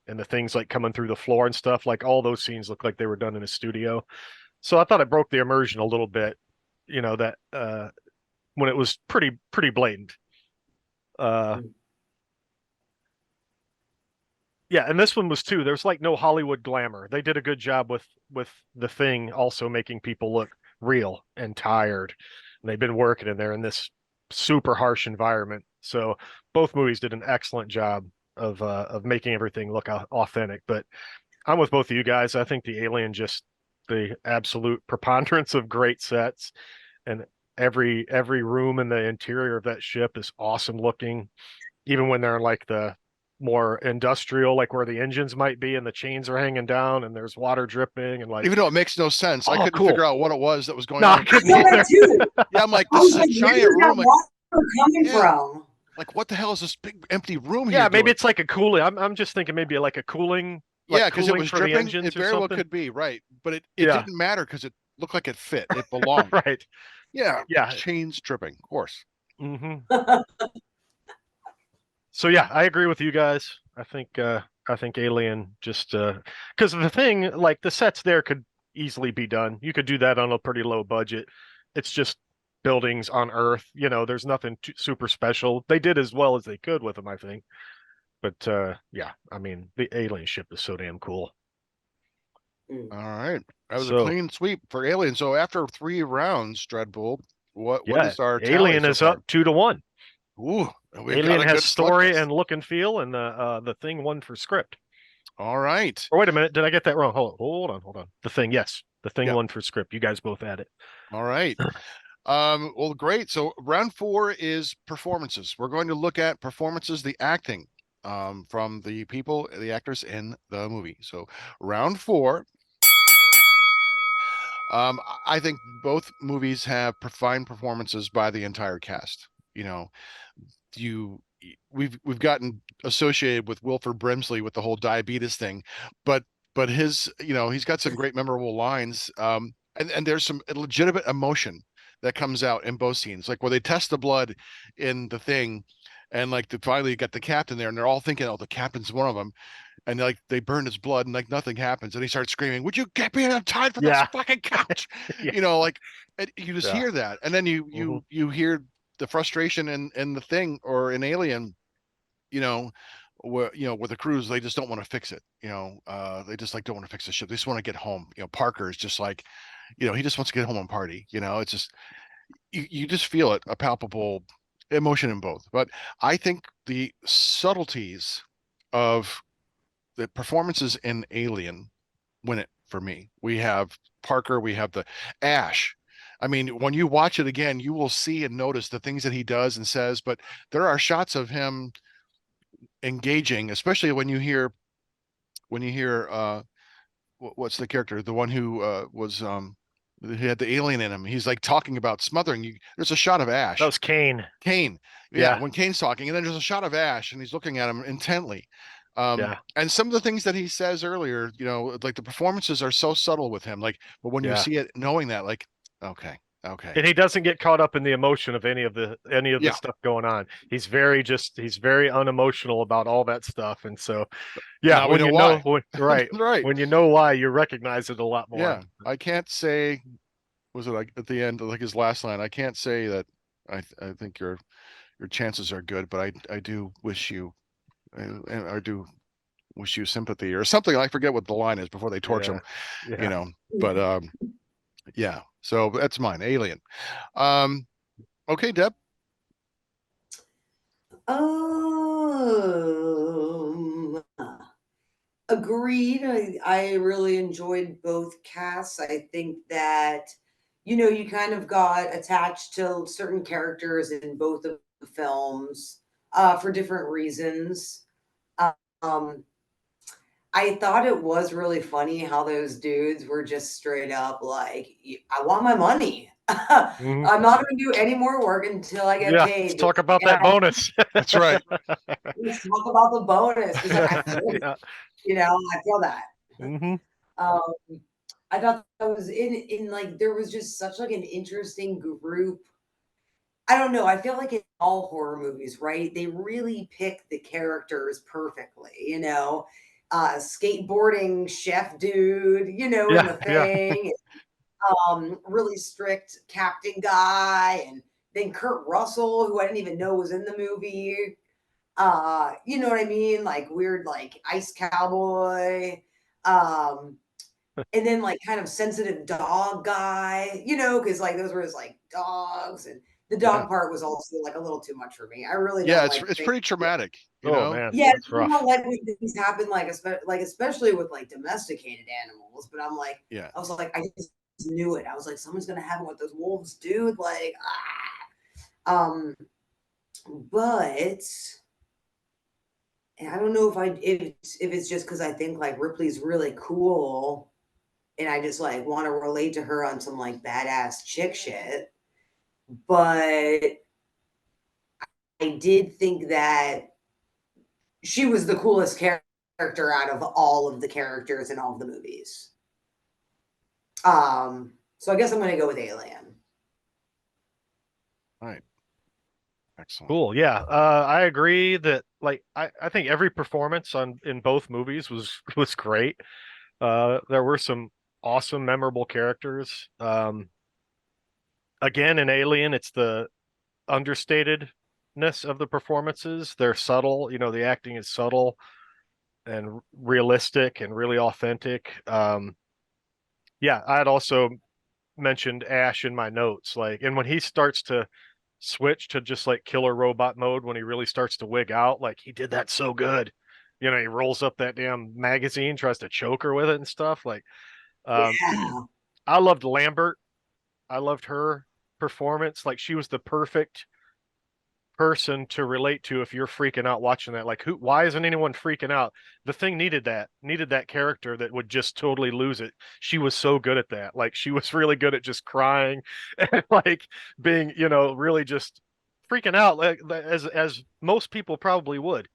and the things like coming through the floor and stuff. Like all those scenes look like they were done in a studio. So I thought it broke the immersion a little bit. That when it was pretty blatant. Yeah, and this one was too. There's like no Hollywood glamour. They did a good job with the Thing also making people look real and tired. And they've been working in there in this super harsh environment. So both movies did an excellent job of making everything look authentic. But I'm with both of you guys. I think the Alien just the absolute preponderance of great sets, and every room in the interior of that ship is awesome looking, even when they're in like the more industrial, like where the engines might be and the chains are hanging down and there's water dripping and like, Even though it makes no sense, I couldn't cool. figure out what it was that was going No, on. I couldn't I saw either. that too. Yeah, I'm like, I this was is a like, giant where's that room. Like, water coming from? like, what the hell is this big empty room Yeah, here maybe doing? it's like a cooling. I'm just thinking maybe like a cooling, like Yeah, because it cooling was for the dripping. engines It or very well something. could be, right. But it Yeah. didn't matter because it looked like it fit. It belonged. Right. Yeah. Yeah. Chains dripping, of course. hmm So yeah, I agree with you guys. I think Alien just because the Thing, like the sets there could easily be done. You could do that on a pretty low budget. It's just buildings on Earth. There's nothing super special. They did as well as they could with them, I think. But yeah, I mean, the alien ship is so damn cool. All right. That was a So clean sweep for Alien. So after 3 rounds, Dreadbull, what yeah, is our tally Alien so is far? up 2-1. Ooh, we've got Alien a has good story slugfest. and look and feel, and the Thing won for script. All right. Or wait a minute, did I get that wrong? Hold on. The Thing, yes, the Thing Yeah. won for script. You guys both had it. All right. Well, great. So round 4 is performances. We're going to look at performances, the acting from the people, the actors in the movie. So round 4. I think both movies have fine performances by the entire cast. You we've gotten associated with Wilford Brimsley with the whole diabetes thing, but his he's got some great memorable lines, and there's some legitimate emotion that comes out in both scenes, like where they test the blood in the Thing, and like finally you got the captain there and they're all thinking, oh, the captain's one of them, and like they burn his blood and like nothing happens, and he starts screaming, would you get me on time for this Yeah. fucking couch? Yeah. Like, and you just hear that, and then you hear the frustration in the Thing or in Alien, where with the crews, they just don't want to fix it. They just like don't want to fix the ship. They just want to get home. Parker is just like, he just wants to get home and party. It's just you just feel it, a palpable emotion in both. But I think the subtleties of the performances in Alien win it for me. We have Parker, we have the Ash. I mean, when you watch it again, you will see and notice the things that he does and says, but there are shots of him engaging, especially when you hear what's the character, the one who was he had the alien in him. He's like talking about smothering you. There's a shot of That Ash. was Kane. Kane. Yeah, Yeah. when Kane's talking, and then there's a shot of Ash and he's looking at him intently. Yeah. And some of the things that he says earlier, like the performances are so subtle with him, like, but when you Yeah. see it, knowing that, like, okay. And he doesn't get caught up in the emotion of any of the Yeah. stuff going on. He's very unemotional about all that stuff. And so Now we when know you why. know right. Right. When you know why, you recognize it a lot more. Yeah. I can't say, was it like at the end, like his last line, I can't say that I think your chances are good, but I do wish you I do wish you sympathy or something. I forget what the line is before they torch him, Yeah. but yeah, so that's mine. Alien. Okay, Deb. Agreed. I really enjoyed both casts. I think that, you kind of got attached to certain characters in both of the films for different reasons. Um, I thought it was really funny how those dudes were just straight up like, I want my money. Mhm. I'm not going to do any more work until I get Yeah. paid. Let's talk about that bonus. That's right. Let's talk about the bonus. He's like, I feel it. I feel that. hmm I thought that was in like there was just such like an interesting group. I don't know. I feel like in all horror movies, right? They really pick the characters perfectly, skateboarding chef dude, in Yeah, the yeah. thing. Really strict captain guy, and then Kurt Russell, who I didn't even know was in the movie. You know what I mean? Like weird, like ice cowboy. Um, and then like kind of sensitive dog guy, because like those were his like dogs, and the Yeah. dog part was also like a little too much for me. I really Yeah, don't it's like it's things. pretty traumatic, Oh man, Yeah, that's I rough. don't like when things happen, like especially with like domesticated animals. But I'm like, Yeah. I was like, I just knew it. I was like, someone's gonna happen with those wolves, dude. Like, but and I don't know if it's just because I think like Ripley's really cool, and I just like want to relate to her on some like badass chick shit. But I did think that she was the coolest character out of all of the characters in all of the movies. So I guess I'm gonna go with Alien. All right. Excellent. Cool. Yeah. I agree that like I think every performance in both movies was great. There were some awesome, memorable characters. Again, in Alien, it's the understatedness of the performances. They're subtle. The acting is subtle and realistic and really authentic. Yeah, I had also mentioned Ash in my notes. Like, and when he starts to switch to just like killer robot mode, when he really starts to wig out, like he did that so good. He rolls up that damn magazine, tries to choke her with it and stuff. Like, um, Yeah. I loved Lambert. I loved her performance. Like, she was the perfect person to relate to if you're freaking out watching that. Like, why isn't anyone freaking out? The thing needed that character that would just totally lose it. She was so good at that. Like, she was really good at just crying and like being, really just freaking out, like as most people probably would.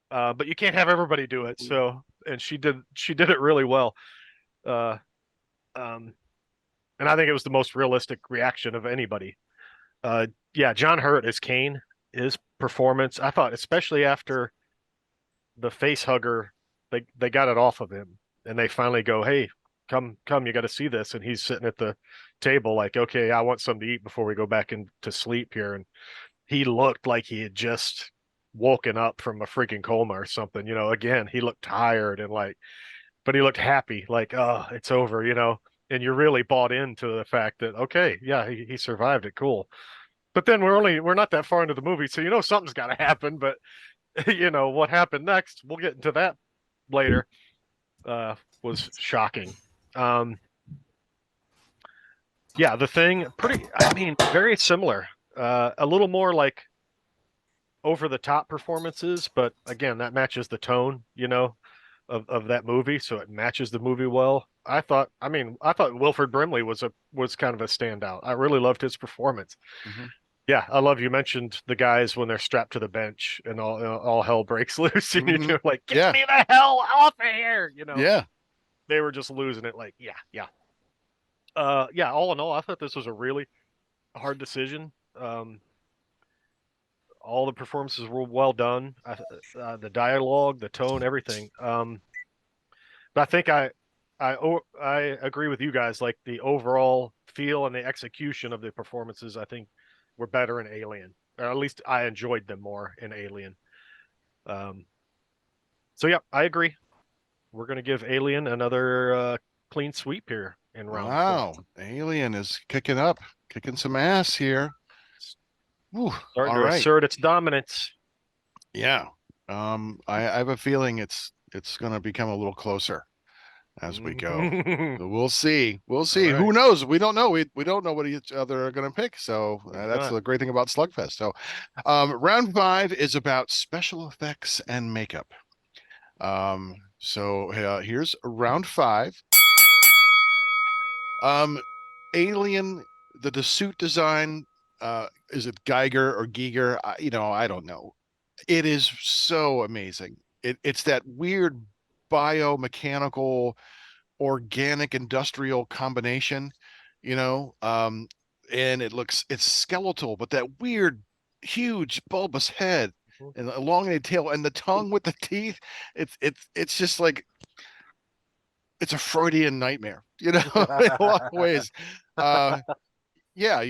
But you can't have everybody do it. So, and she did it really well. uh um and I think it was the most realistic reaction of anybody. Yeah, John Hurt as Kane, his performance, I thought, especially after the face hugger, they got it off of him, and they finally go, "Hey, come, you got to see this." And he's sitting at the table like, "Okay, I want something to eat before we go back into sleep here." And he looked like he had just woken up from a freaking coma or something. Again, he looked tired and like, but he looked happy, like, "Oh, it's over." And you're really bought into the fact that, okay, yeah, he survived it, cool. But then we're not that far into the movie, so something's got to happen. But what happened next? We'll get into that later. Was shocking. Um, yeah, the thing, pretty. I mean, very similar. A little more like over the top performances, but again, that matches the tone, of that movie, so it matches the movie well. I thought Wilford Brimley was kind of a standout. I really loved his performance. Mm-hmm. Yeah, I love you mentioned the guys when they're strapped to the bench and all hell breaks loose, and Mm-hmm. you're like, "Get Yeah. me the hell off of here!" Yeah. They were just losing it. Like, yeah, yeah, yeah. All in all, I thought this was a really hard decision. All the performances were well done. The dialogue, the tone, everything. But I think I agree with you guys. Like the overall feel and the execution of the performances, I think were better in Alien, or at least I enjoyed them more in Alien. Um, so yeah, I agree. We're gonna give Alien another clean sweep here in round four. Wow. Alien is kicking some ass here. Whew. Starting All to right. assert its dominance. Yeah. I have a feeling it's gonna become a little closer as we go. So we'll see. We'll see. All Who right. knows? We don't know. We don't know what each other are going to pick. So Maybe that's not. the great thing about Slugfest. So, round 5 is about special effects and makeup. Here's round 5. Um, Alien, the suit design. Is it Geiger or Giger? I don't know. It is so amazing. It's that weird biomechanical organic industrial combination, you know, and it's skeletal, but that weird, huge bulbous head and the elongated tail and the tongue with the teeth. It's just like it's a Freudian nightmare, in a lot of ways. Yeah,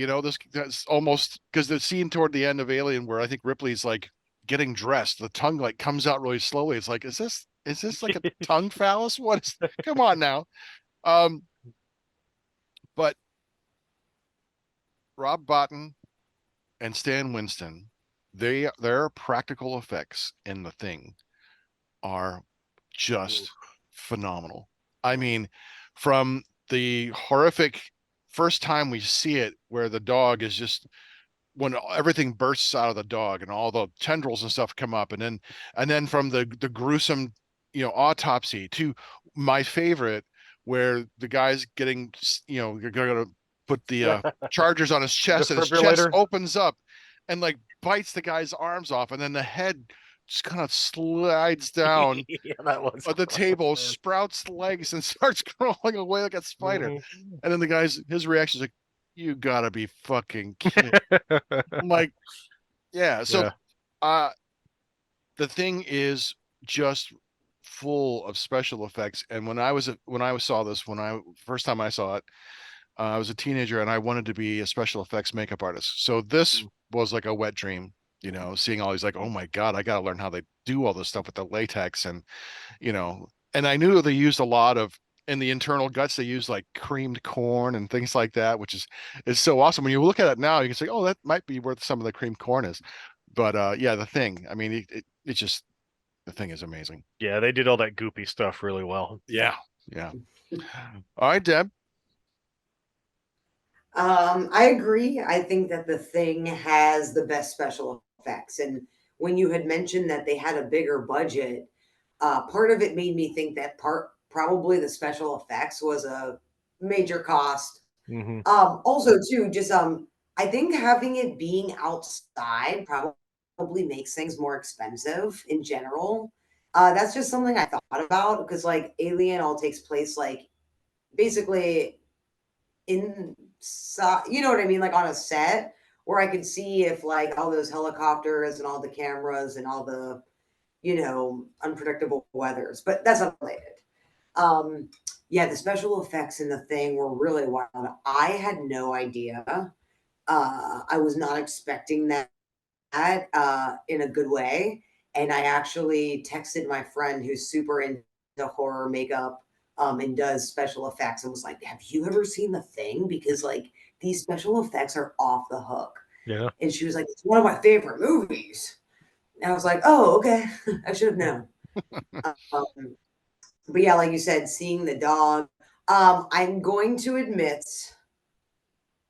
that's almost because the scene toward the end of Alien where I think Ripley's like getting dressed, the tongue like comes out really slowly. It's like, is this like a tongue phallus? What is? Come on now. Um, but Rob Bottin and Stan Winston, their practical effects in the thing are just phenomenal. I mean, from the horrific first time we see it, where the dog is just when everything bursts out of the dog and all the tendrils and stuff come up, and then from the gruesome, autopsy to my favorite, where the guy's getting, you're gonna put the chargers on his chest, and his chest Defibrillator. opens up and like bites the guy's arms off, and then the head just kind of slides down Yeah, that was at the table, sprouts legs, and starts crawling away like a spider. And then his reaction is like, "You gotta be fucking kidding!" I'm like, yeah. So, Yeah. the thing is just full of special effects. And when I saw this, first time I saw it, I was a teenager and I wanted to be a special effects makeup artist. So this was like a wet dream, seeing all these like, oh my God, I got to learn how they do all this stuff with the latex and I knew they used a lot of in the internal guts, they use like creamed corn and things like that, which is so awesome. When you look at it now, you can say, oh, that might be where some of the creamed corn is. But yeah, the thing, I mean, it's just, the thing is amazing. Yeah, they did all that goopy stuff really well. Yeah. Yeah. All right, Deb. I agree. I think that the thing has the best special effects. And when you had mentioned that they had a bigger budget, part of it made me think that probably the special effects was a major cost. Mm-hmm. Also too, just I think having it being outside probably makes things more expensive in general. That's just something I thought about because like Alien all takes place like basically inside, you know what I mean, like on a set where I could see if like all those helicopters and all the cameras and all the unpredictable weathers, but that's unrelated. Um, yeah, the special effects in the thing were really wild. I had no idea. I was not expecting that in a good way. And I actually texted my friend who's super into horror makeup and does special effects and was like, have you ever seen The Thing? Because like these special effects are off the hook. Yeah. And she was like, it's one of my favorite movies. And I was like, oh, okay. I should have known. But yeah, like you said, seeing the dog. I'm going to admit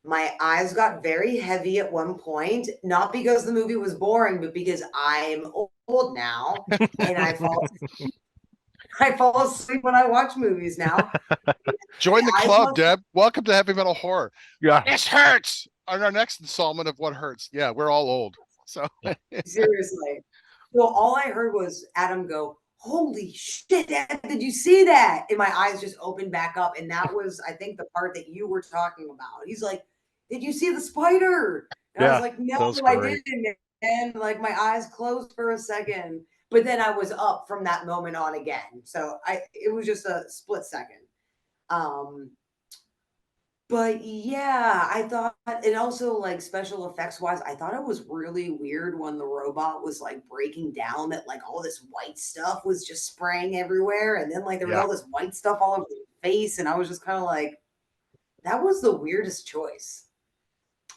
my eyes got very heavy at one point, not because the movie was boring, but because I'm old now and I fall asleep when I watch movies now. Join the My eyes club, must- Deb. Welcome to Heavy Metal Horror. Yeah. This hurts. On our next installment of What Hurts. Yeah, we're all old. So Seriously. So all I heard was Adam go, holy shit, Dad, did you see that? And my eyes just opened back up. And that was, I think, the part that you were talking about. He's like, did you see the spider? And I was like, that no, was I great. didn't. And like my eyes closed for a second. But then I was up from that moment on again. So it was just a split second. But yeah, I thought, and also like special effects wise, I thought it was really weird when the robot was like breaking down that like all this white stuff was just spraying everywhere. And then like there was Yeah. all this white stuff all over the face. And I was just kind of like, that was the weirdest choice.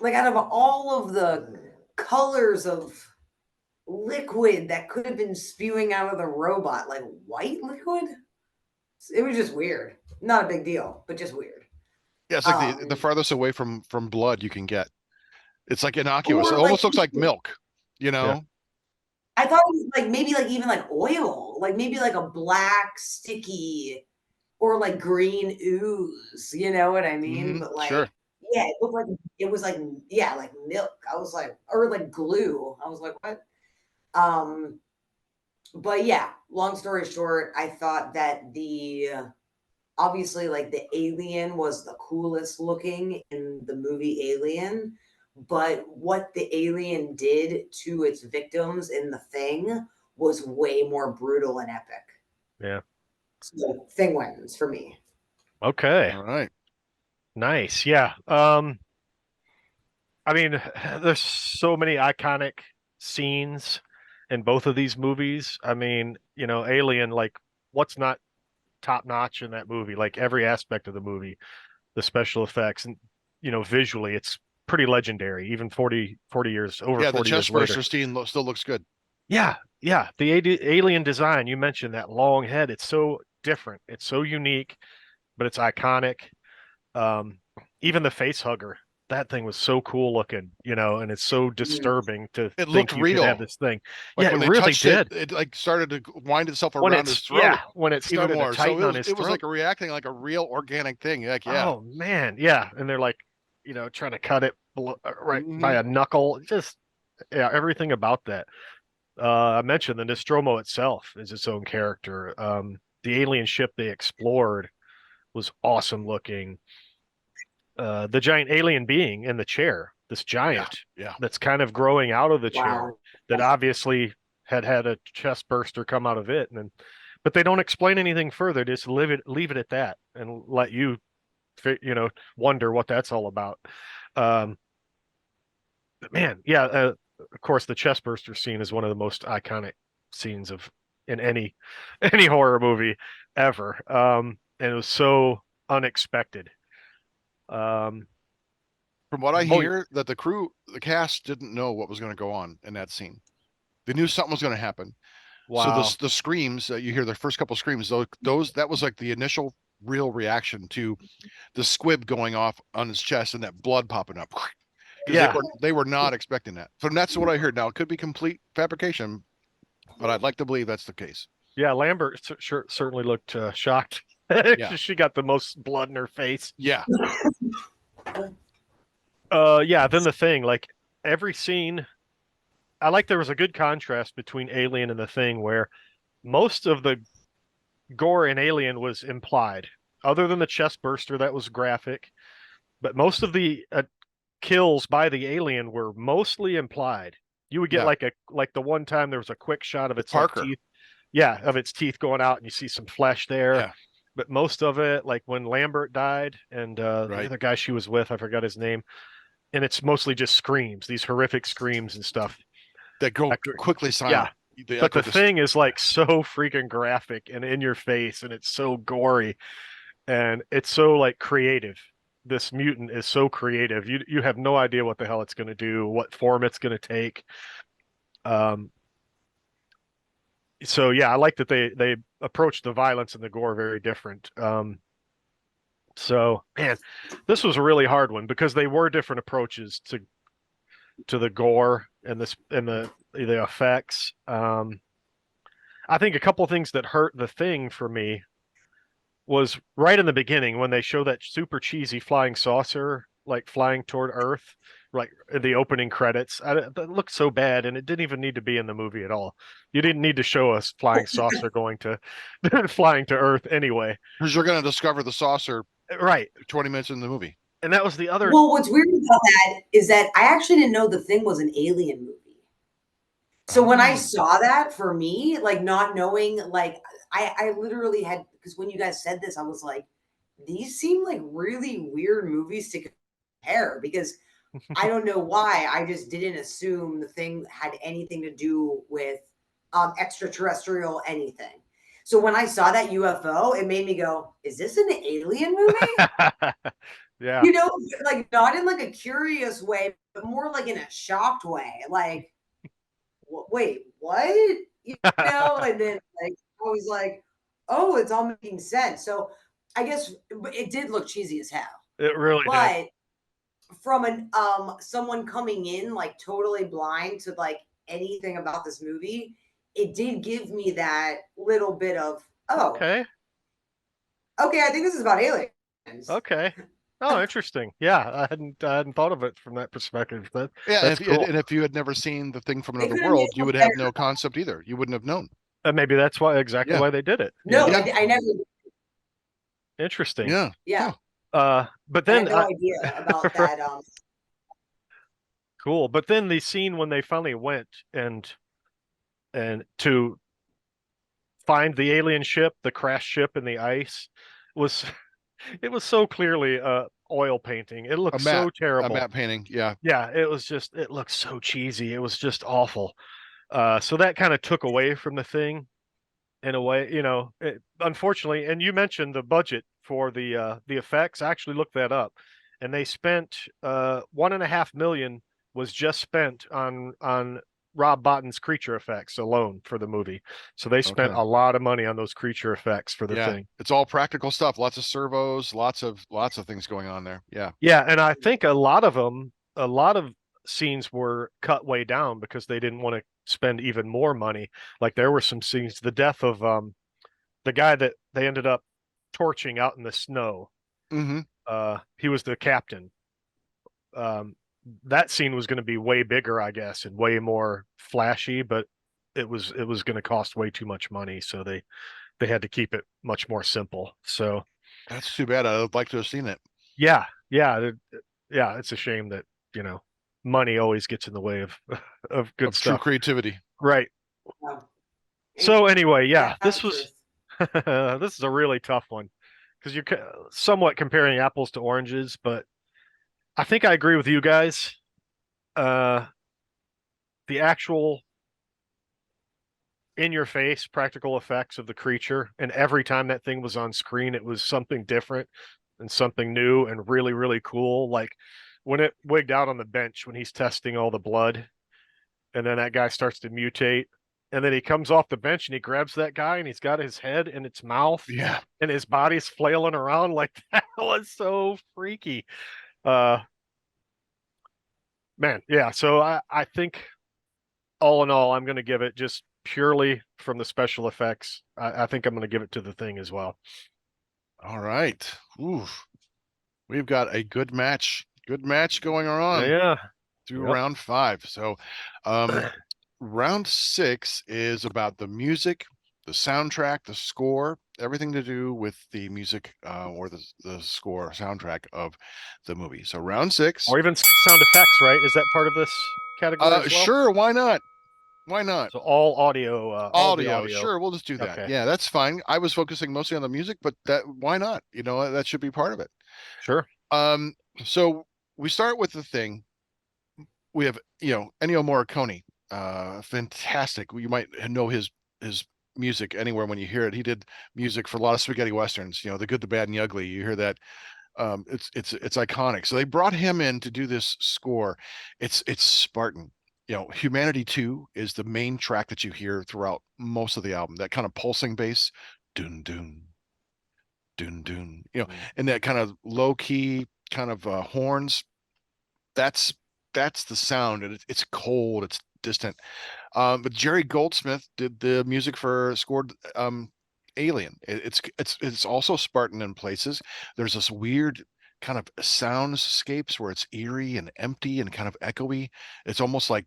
Like out of all of the colors of liquid that could have been spewing out of the robot, like white liquid, it was just weird. Not a big deal, but just weird. yeah, it's like the farthest away from blood you can get. It's like innocuous. It Or like almost looks like milk, you know? I thought it was like maybe like even like oil, like maybe like a black sticky or like green ooze, you know what I mean? But like, Sure. yeah, it looked like it was like yeah, like milk. I was like, or like glue. I was like, what? But yeah, long story short, I thought that the obviously like the alien was the coolest looking in the movie Alien, but what the alien did to its victims in The Thing was way more brutal and epic. Yeah. So Thing wins for me. Okay. All right. Nice. Yeah. I mean, there's so many iconic scenes in both of these movies. I mean, you know, Alien, like, what's not top notch in that movie? Like every aspect of the movie, the special effects, and you know, visually, it's pretty legendary. Even 40 years, over Yeah, the 40 years chest later. burster scene still looks good. Yeah, yeah. The alien design, you mentioned that long head. It's so different. It's so unique, but it's iconic. Um, Even the face hugger, that thing was so cool looking, you know, and it's so disturbing to It looked think you could have real. this thing. Like Yeah, it when they really touched it, did. it like started to wind itself When around his throat when it even started to more. So tighten on his it was throat. like reacting like a real organic thing. Like, yeah. Oh man, yeah. And they're like, you know, trying to cut it right by Mhm. a knuckle. Just yeah, everything about that. I mentioned the Nostromo itself is its own character. The alien ship they explored was awesome looking. The giant alien being in the chair, this Yeah. giant Yeah. that's kind of growing out of the chair, Wow. that obviously had a chest burster come out of it, and then, but they don't explain anything further. Just leave it at that, and let you, you know, wonder what that's all about. Um, but man, yeah. Of course, the chest burster scene is one of the most iconic scenes of in any any horror movie ever. And it was so unexpected. Um, From what I boy, hear, that the cast didn't know what was going to go on in that scene. They knew something was going to happen. So wow. the screams that you hear, the first couple screams, those that was like the initial real reaction to the squib going off on his chest and that blood popping up. Because Yeah, they were not expecting that. So that's what I heard. Now it could be complete fabrication, but I'd like to believe that's the case. yeah. Lambert certainly looked shocked. Yeah. She got the most blood in her face. Yeah. Yeah. Then the thing, like every scene, I like there was a good contrast between Alien and the Thing, where most of the gore in Alien was implied, other than the chest burster that was graphic. But most of the kills by the alien were mostly implied. You would get Yeah. like the one time there was a quick shot of With its like Parker. teeth, yeah, of its teeth going out, and you see some flesh there. Yeah. But most of it, like when Lambert died and the Right. other guy she was with, I forgot his name, and it's mostly just screams, these horrific screams and stuff. That go After, quickly yeah, silent. The but echo the just thing is like so freaking graphic and in your face, and it's so gory, and it's so like creative. This mutant is so creative. You have no idea what the hell it's going to do, what form it's going to take. Um, so yeah, I like that they approach the violence and the gore very different. So man, this was a really hard one because they were different approaches to the gore and this and the effects. I think a couple things that hurt the Thing for me was right in the beginning when they show that super cheesy flying saucer like flying toward Earth, like in the opening credits. That looked so bad, and it didn't even need to be in the movie at all. You didn't need to show us flying saucer going to flying to Earth anyway. because you're going to discover the saucer Right. 20 minutes in the movie. And that was the other. Well, what's weird about that is that I actually didn't know The Thing was an alien movie. So when I saw that, for me, like not knowing, like I literally had, because when you guys said this, I was like, these seem like really weird movies to compare, because I don't know why. I just didn't assume The Thing had anything to do with extraterrestrial anything. So when I saw that UFO, it made me go, is this an alien movie? Yeah. You know, like not in like a curious way, but more like in a shocked way. Like, wait, what? You know, and then like I was like, oh, it's all making sense. So I guess it did look cheesy as hell. It really did. But from an someone coming in like totally blind to like anything about this movie, it did give me that little bit of Okay. I think this is about aliens. Okay. Oh, interesting. Yeah, I hadn't thought of it from that perspective. Yeah, That's cool. and if you had never seen The Thing from They Another could have made World, you one would have better. no concept either. You wouldn't have known. And maybe that's exactly Yeah. why they did it. No, Yeah. I never. Interesting. Yeah. Yeah, But I then had no idea about that. cool. But then the scene when they finally went and to find the alien ship, the crash ship in the ice, was it was so clearly oil painting. It A looked so matte, a terrible. matte painting. Yeah. Yeah, it looked so cheesy. It was just awful. So that kind of took away from the thing in a way, unfortunately. And you mentioned the budget for the effects. I actually looked that up, and they spent 1.5 million was just spent on Rob Bottin's creature effects alone for the movie. So they spent Okay. a lot of money on those creature effects for the Yeah. thing. It's all practical stuff. Lots of servos, lots of things going on there. Yeah. Yeah, and I think a lot of scenes were cut way down because they didn't want to spend even more money. Like there were some scenes, the death of the guy that they ended up torching out in the snow. Mm-hmm. He was the captain. Um, that scene was going to be way bigger, I guess, and way more flashy, but it was going to cost way too much money, so they had to keep it much more simple. So That's too bad. I'd like to have seen it. yeah, yeah, it's a shame that money always gets in the way of of good Of true stuff, creativity. right? Yeah. So anyway, yeah, That's truth. this is a really tough one because you're somewhat comparing apples to oranges, but I think I agree with you guys. Uh, the actual in your face practical effects of the creature, and every time that thing was on screen, it was something different and something new and really, really cool. Like when it wigged out on the bench when he's testing all the blood, and then that guy starts to mutate. And then he comes off the bench and he grabs that guy and he's got his head in its mouth Yeah. and his body's flailing around like that was so freaky. Uh Man, yeah. So I think all in all, I'm gonna give it just purely from the special effects. I think I'm gonna give it to the thing as well. All right. Ooh, we've got a good match. Good match going on Yeah. through Yep. round 5. So, um, round 6 is about the music, the soundtrack, the score, everything to do with the music or the score soundtrack of the movie. So, round 6. Or even sound effects, right? Is that part of this category as well? Sure. Why not? Why not? So all audio, all the Audio. audio. Sure. We'll just do that. Okay. Yeah, that's fine. I was focusing mostly on the music, but why not? That should be part of it. Sure. So we start with the thing. We have, Ennio Morricone, fantastic. You might know his music anywhere when you hear it. He did music for a lot of spaghetti westerns, The Good, the Bad, and the Ugly. You hear that. It's iconic. So they brought him in to do this score. It's Spartan. Humanity 2 is the main track that you hear throughout most of the album. That kind of pulsing bass, dun dun dun dun, and that kind of low key kind of horns. That's the sound, and it's cold, it's distant. But Jerry Goldsmith did the music for scored Alien. It's also Spartan in places. There's this weird kind of soundscapes where it's eerie and empty and kind of echoey. It's almost like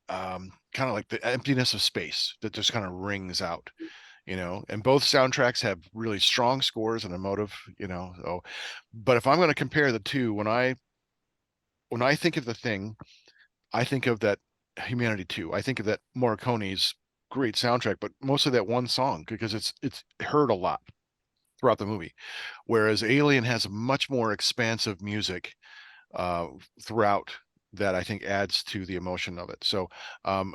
kind of like the emptiness of space that just kind of rings out. And both soundtracks have really strong scores and emotive. So, but if I'm going to compare the two, when I think of the thing, I think of that Humanity 2. I think of that Morricone's great soundtrack, but mostly that one song because it's heard a lot throughout the movie. Whereas Alien has much more expansive music throughout that I think adds to the emotion of it. So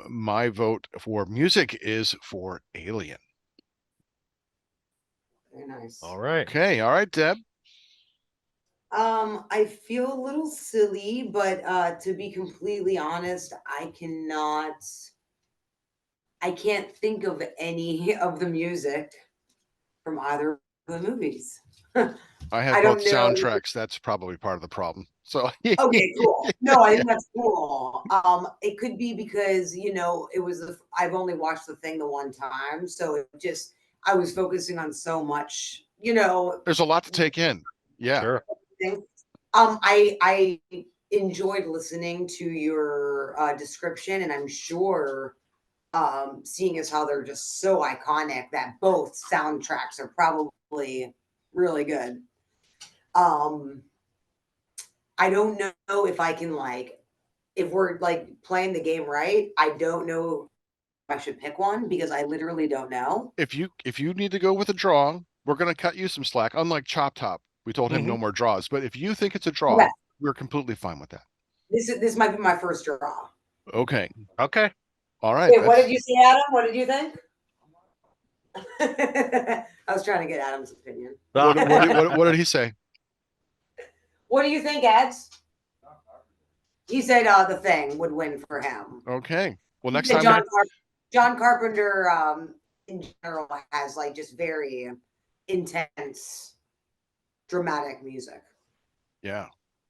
my vote for music is for Alien. Very nice. All right. Okay, all right, Deb. I feel a little silly, but to be completely honest, I can't think of any of the music from either of the movies. I have I both don't know. soundtracks. That's probably part of the problem. So Okay, cool. No, I think that's cool. It could be because I've only watched the thing the one time, so I was focusing on so much, there's a lot to take in. Yeah. Sure. thing. I enjoyed listening to your description, and I'm sure, seeing as how they're just so iconic, that both soundtracks are probably really good. I don't know if I can if we're like playing the game right, I don't know if I should pick one because I literally don't know. If you need to go with a draw, we're going to cut you some slack. Unlike Chop Top, we told him no more draws. But if you think it's a draw, Okay. we're completely fine with that. This might be my first draw. Okay. Okay. All right. Wait, what did you say, Adam? What did you think? I was trying to get Adam's opinion. What did he say? What do you think, Eds? He said The Thing would win for him. Okay. Well, He next said time. John Carpenter in general has like just very intense, dramatic music. Yeah.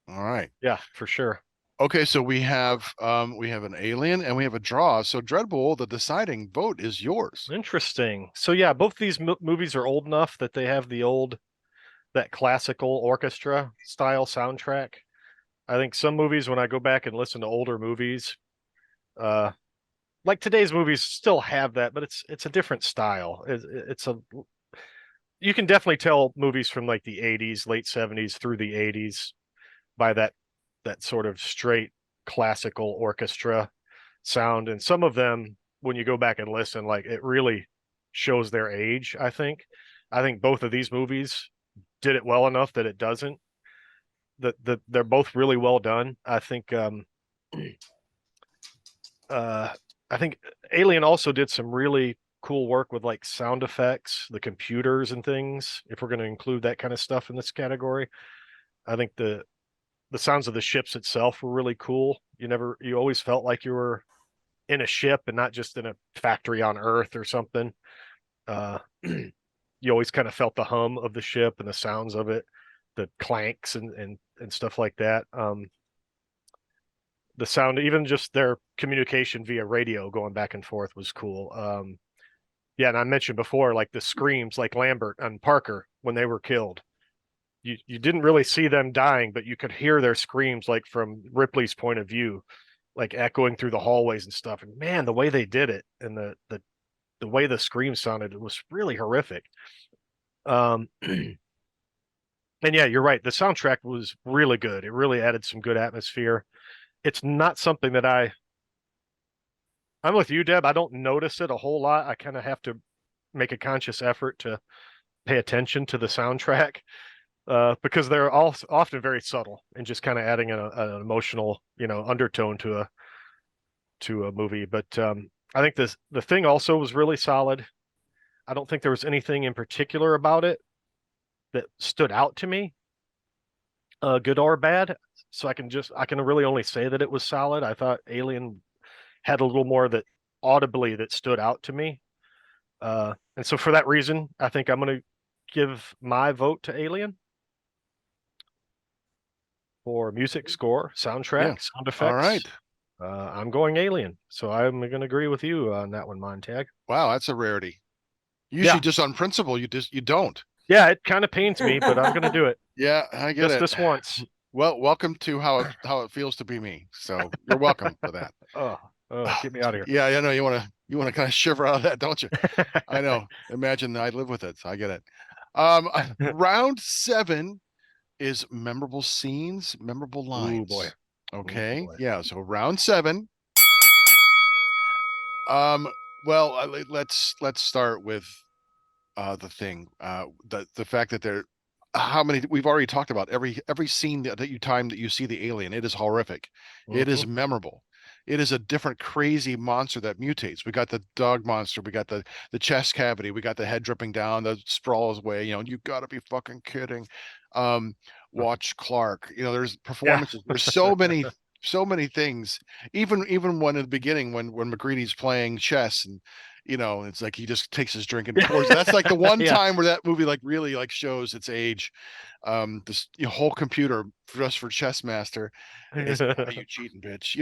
All right. Yeah, for sure. Okay, so we have an alien and we have a draw. So Dreadbull, the deciding vote is yours. Interesting. So yeah, both these movies are old enough that they have that classical orchestra style soundtrack. I think some movies, when I go back and listen to older movies, like today's movies still have that, but it's a different style. You can definitely tell movies from like the 80s, late 70s through the 80s by that sort of straight classical orchestra sound. And some of them, when you go back and listen, like it really shows their age, I think. I think both of these movies did it well enough that it doesn't. They're both really well done. I think Alien also did some really cool work with like sound effects, the computers and things, if we're going to include that kind of stuff in this category. I think the sounds of the ships itself were really cool. You always felt like you were in a ship and not just in a factory on Earth or something. You always kind of felt the hum of the ship and the sounds of it, the clanks and stuff like that. The sound, even just their communication via radio going back and forth was cool. Yeah, and I mentioned before, like the screams, like Lambert and Parker when they were killed. You didn't really see them dying, but you could hear their screams, like from Ripley's point of view, like echoing through the hallways and stuff. And man, the way they did it and the way the scream sounded, it was really horrific. And yeah, you're right. The soundtrack was really good. It really added some good atmosphere. It's not something that I'm with you, Deb. I don't notice it a whole lot. I kind of have to make a conscious effort to pay attention to the soundtrack because they're all often very subtle and just kind of adding an emotional, undertone to a movie. But I think the Thing also was really solid. I don't think there was anything in particular about it that stood out to me, good or bad. So I can really only say that it was solid. I thought Alien had a little more that audibly that stood out to me. And so for that reason, I think I'm going to give my vote to Alien for music score, soundtrack, sound effects. All right. I'm going Alien. So I'm going to agree with you on that one, Montag. Wow, that's a rarity. Usually just on principle, you don't. Yeah, it kind of pains me, but I'm going to do it. Yeah, I get it. Just this once. Well, welcome to how it feels to be me. So you're welcome for that. Oh, get me out of here. Yeah, I know you want to kind of shiver out of that, don't you? I know. Imagine I live with it. So I get it. Round 7 is memorable scenes, memorable lines. Ooh, boy. Okay. Ooh, boy. Yeah. So round 7. Well, let's start with The Thing. The fact that how many we've already talked about every scene that you see the alien, it is horrific. It is memorable. It is a different crazy monster that mutates. We got the dog monster, we got the chest cavity, we got the head dripping down, the sprawls away. You gotta be fucking kidding. Watch Clark. There's performances. Yeah. There's so many things. Even when at the beginning when McGreedy's playing chess and it's like he just takes his drink and pours. That's like the one time where that movie like really like shows its age. This whole computer just for chess master is you cheating bitch,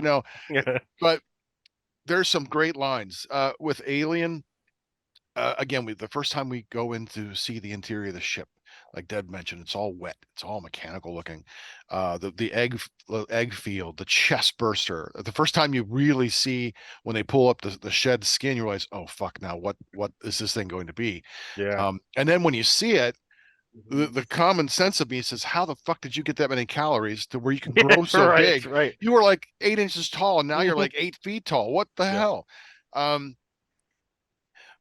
But there's some great lines with Alien. Again, the first time we go in to see the interior of the ship, like Deb mentioned, it's all wet, it's all mechanical looking. The egg field, the chest burster. The first time you really see when they pull up the shed skin, you realize, oh fuck, now what is this thing going to be? Yeah. And then when you see it, The common sense of me says, how the fuck did you get that many calories to where you can grow so right, big? right. You were like 8 inches tall, and now you're Mhm. like 8 feet tall. What the Yeah. hell?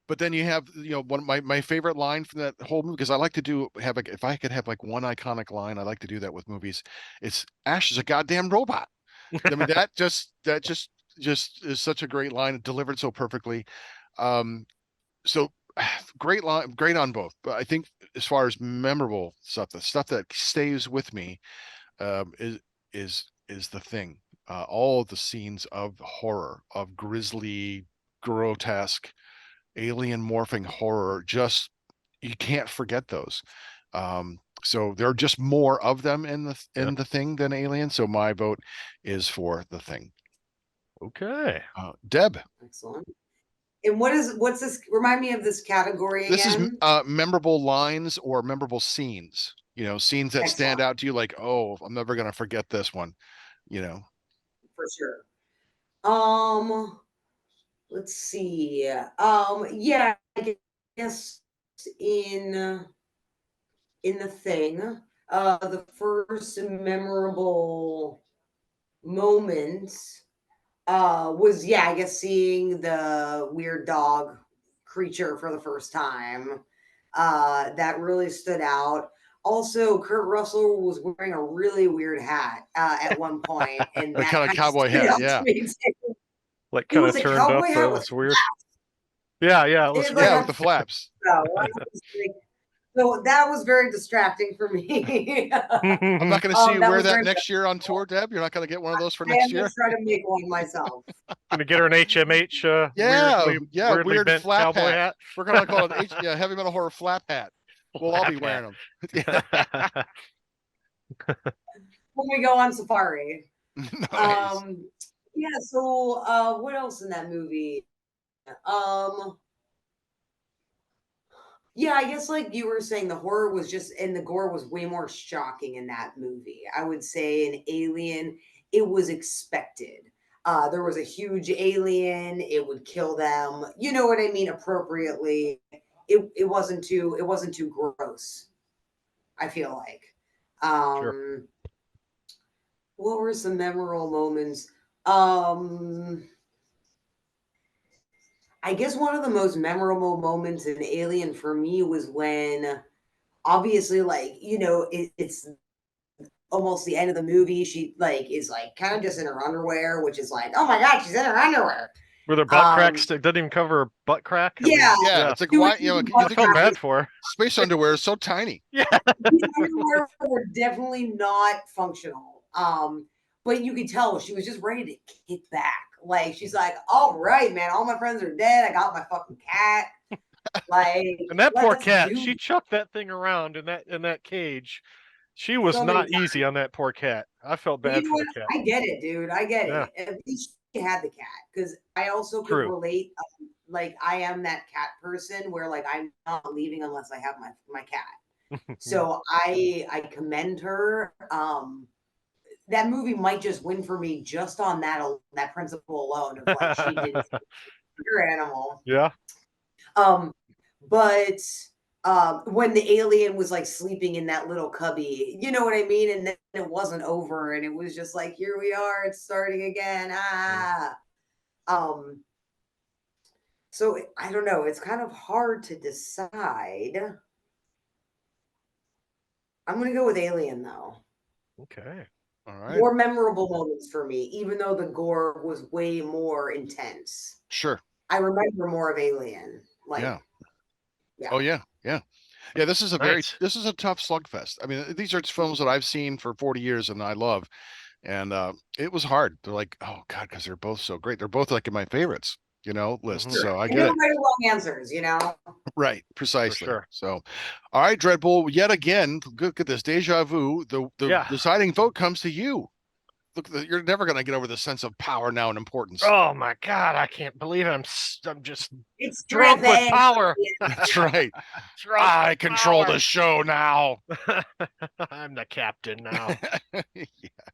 But then you have, one of my favorite line from that whole movie, because I like to have like, if I could have like one iconic line, I like to do that with movies. It's Ash is a goddamn robot. I mean, that just is such a great line, delivered so perfectly. So great line, great on both. But I think as far as memorable stuff, the stuff that stays with me, um, is is the thing. All of the scenes of horror, of grisly, grotesque, alien morphing horror, just you can't forget those. So there are just more of them in Yeah. the thing than Alien. So my vote is for the thing. Okay. Deb, Excellent. And what's this? Remind me of this category this is again. memorable lines or memorable scenes. Scenes that stand Excellent, out to you, like, oh, I'm never gonna forget this one. You know, for sure. Let's see. Yeah, I guess in in the thing, the first memorable moment was, yeah, I guess seeing the weird dog creature for the first time. That really stood out. Also, Kurt Russell was wearing a really weird hat at one point, and a that kind of kind of cowboy stood hat. out to Yeah, me too. Like It kind was of a turned up. cowboy hat That with was weird. Yeah, it was it, like yeah, weird. with I'm the flaps. so I was like, so that was very distracting for me. I'm not going to see you That wear was that very. next year on tour, Deb. You're not going to get one of those for I am next gonna year. try to make one myself. Gonna get her an HMH Yeah, yeah, weirdly weird bent flap cowboy hat. hat. We're gonna call it yeah, heavy metal horror flap hat. We'll all be Flap wearing hat. them. Yeah. When we go on safari. Nice. Yeah, so what else in that movie? Um yeah, I guess like you were saying the horror was just and the gore was way more shocking in that movie. I would say in Alien, it was expected. There was a huge alien, it would kill them. You know what I mean, appropriately. It wasn't too gross, I feel like. Sure. Um what were some memorable moments? Um I guess one of the most memorable moments in Alien for me was when obviously like, it's almost the end of the movie. She like is like kind of just in her underwear, which is like, oh my god, she's in her underwear. Were there butt cracks? Um It doesn't even cover her butt crack. I yeah, mean, Yeah, yeah. it's like, she was why, using you I butt think felt your crack. bad for her. space underwear is so tiny. Yeah. The underwear were definitely not functional. But you could tell she was just ready to kick back. Like she's like, all right, man, all my friends are dead. I got my fucking cat. Like, And that poor let's cat, do she chucked that thing around in that cage. She was so many not times. easy on that poor cat. I felt But you bad know for what? the cat. I get it, dude. I get Yeah, it. At least she had the cat because I also could true. relate. Like I am that cat person where like I'm not leaving unless I have my cat. So I commend her. That movie might just win for me just on that principle alone of like she did her animal. Yeah. Um, but when the alien was like sleeping in that little cubby, you know what I mean? And then it wasn't over, and it was just like, here we are, it's starting again. Ah. Um, so I don't know, it's kind of hard to decide. I'm gonna go with Alien though. Okay. All right. More memorable moments for me, even though the gore was way more intense. Sure. I remember more of Alien. Yeah. Like, yeah. Oh yeah. Yeah. Yeah. Nice. This is a tough slugfest. I mean, these are films that I've seen for 40 years and I love. And it was hard. They're like, oh God, because they're both so great. They're both like in my favorites, list. Mhm. So I And get no it. right or wrong answers, you know? Right, For precisely. sure. So, all right, Dreadbull, yet again, look at this deja vu. The Yeah. deciding vote comes to you. Look, you're never going to get over the sense of power now and importance. Oh my God, I can't believe it. I'm just It's drunk with terrific. power. That's right. Drunk I with control power. the show now. I'm the captain now. Yeah.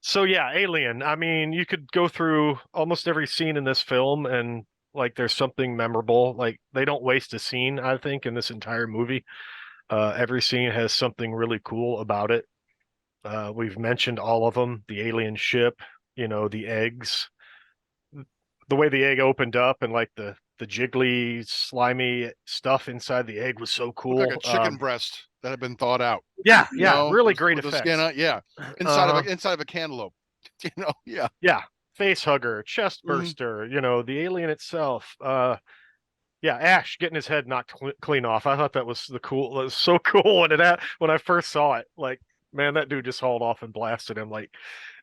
So yeah, Alien. I mean, you could go through almost every scene in this film and like there's something memorable. Like they don't waste a scene, I think, in this entire movie. Every scene has something really cool about it. We've mentioned all of them: the alien ship, the eggs, the way the egg opened up, and like the jiggly, slimy stuff inside the egg was so Looked like a cool. chicken breast that had been thawed out. Yeah, You yeah, know, really great with the skin effects. on, yeah, Uh-huh. inside of a cantaloupe. Yeah. Yeah, face hugger, chest Mhm. burster, the alien itself. Yeah, Ash getting his head knocked clean off. I thought that was that was so cool when I first saw it. Like, man, that dude just hauled off and blasted him. Like,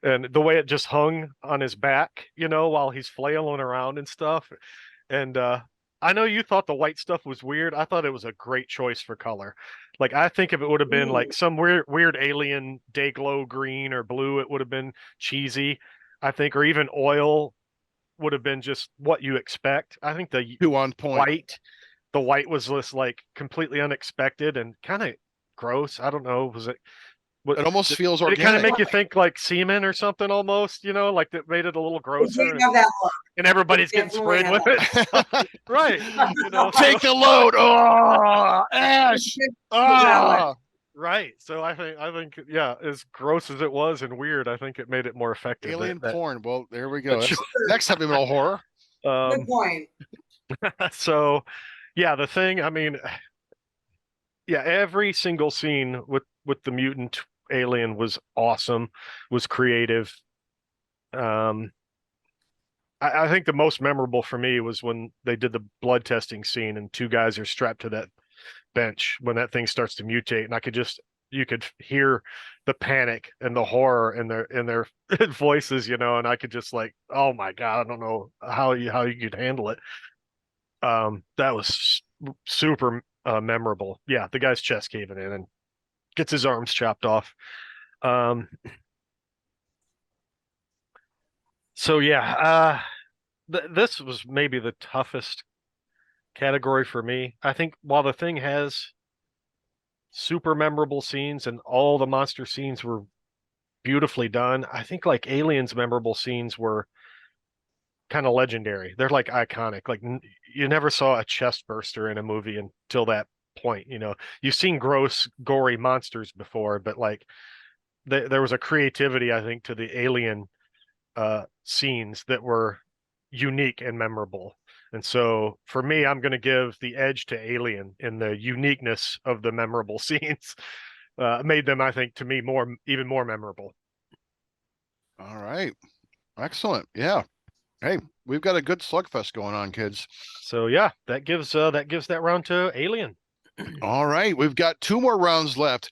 and the way it just hung on his back, while he's flailing around and stuff. And I know you thought the white stuff was weird. I thought it was a great choice for color. Like, I think if it would have been like Ooh. some weird alien day glow green or blue, it would have been cheesy. I think, or even oil would have been just what you expect. I think Two on point. white, the white was just like completely unexpected and kind of gross. I don't know. Was it? What It almost feels did it kind of organic. make you think like semen or something almost? Like that made it a little It did grosser, have that look. and everybody's getting Definitely sprayed had with that it. Right. Take the load. Oh, Ash. look. Ah, Right. So I think yeah, as gross as it was and weird, I think it made it more effective. alien That porn. Well, there we go. that That's next heavy metal horror. Good point. so yeah, the thing, I mean, yeah, every single scene with the mutant alien was awesome, was creative. Um, I think the most memorable for me was when they did the blood testing scene and two guys are strapped to that bench when that thing starts to mutate, and you could hear the panic and the horror in their voices, and I could just like, oh my God, I don't know how you could handle it. That was super memorable. Yeah, the guy's chest caving in and gets his arms chopped off. Um, so yeah, this was maybe the toughest category for me. I think while the thing has super memorable scenes and all the monster scenes were beautifully done, I think like Aliens memorable scenes were kind of legendary. They're like iconic. Like you never saw a chest burster in a movie until that point. You've seen gross, gory monsters before, but like there was a creativity, I think, to the alien scenes that were unique and memorable. And so for me, I'm going to give the edge to Alien in the uniqueness of the memorable scenes. Made them, I think, to me even more memorable. All right. Excellent. Yeah. Hey, we've got a good slugfest going on, kids. So yeah, that gives that round to Alien. All right, we've got two more rounds left.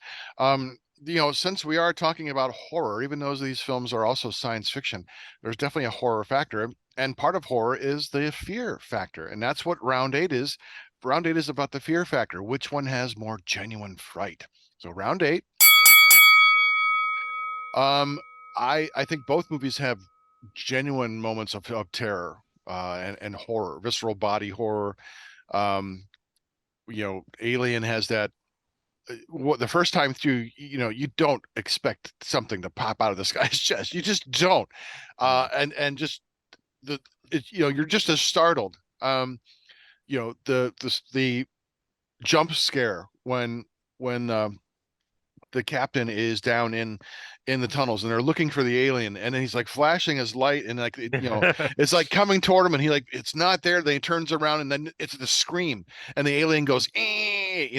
Since we are talking about horror, even though these films are also science fiction, there's definitely a horror factor. And part of horror is the fear factor. And that's what round eight is. Round eight is about the fear factor. Which one has more genuine fright? So round eight. I think both movies have genuine moments of terror and horror, visceral body horror. Um, Alien has that the first time through, you don't expect something to pop out of this guy's chest. You just don't. And just you're just as startled. The jump scare when the captain is down in the tunnels and they're looking for the alien, and then he's like flashing his light and like it's like coming toward him, and he like it's not there, then he turns around and then it's the scream and the alien goes it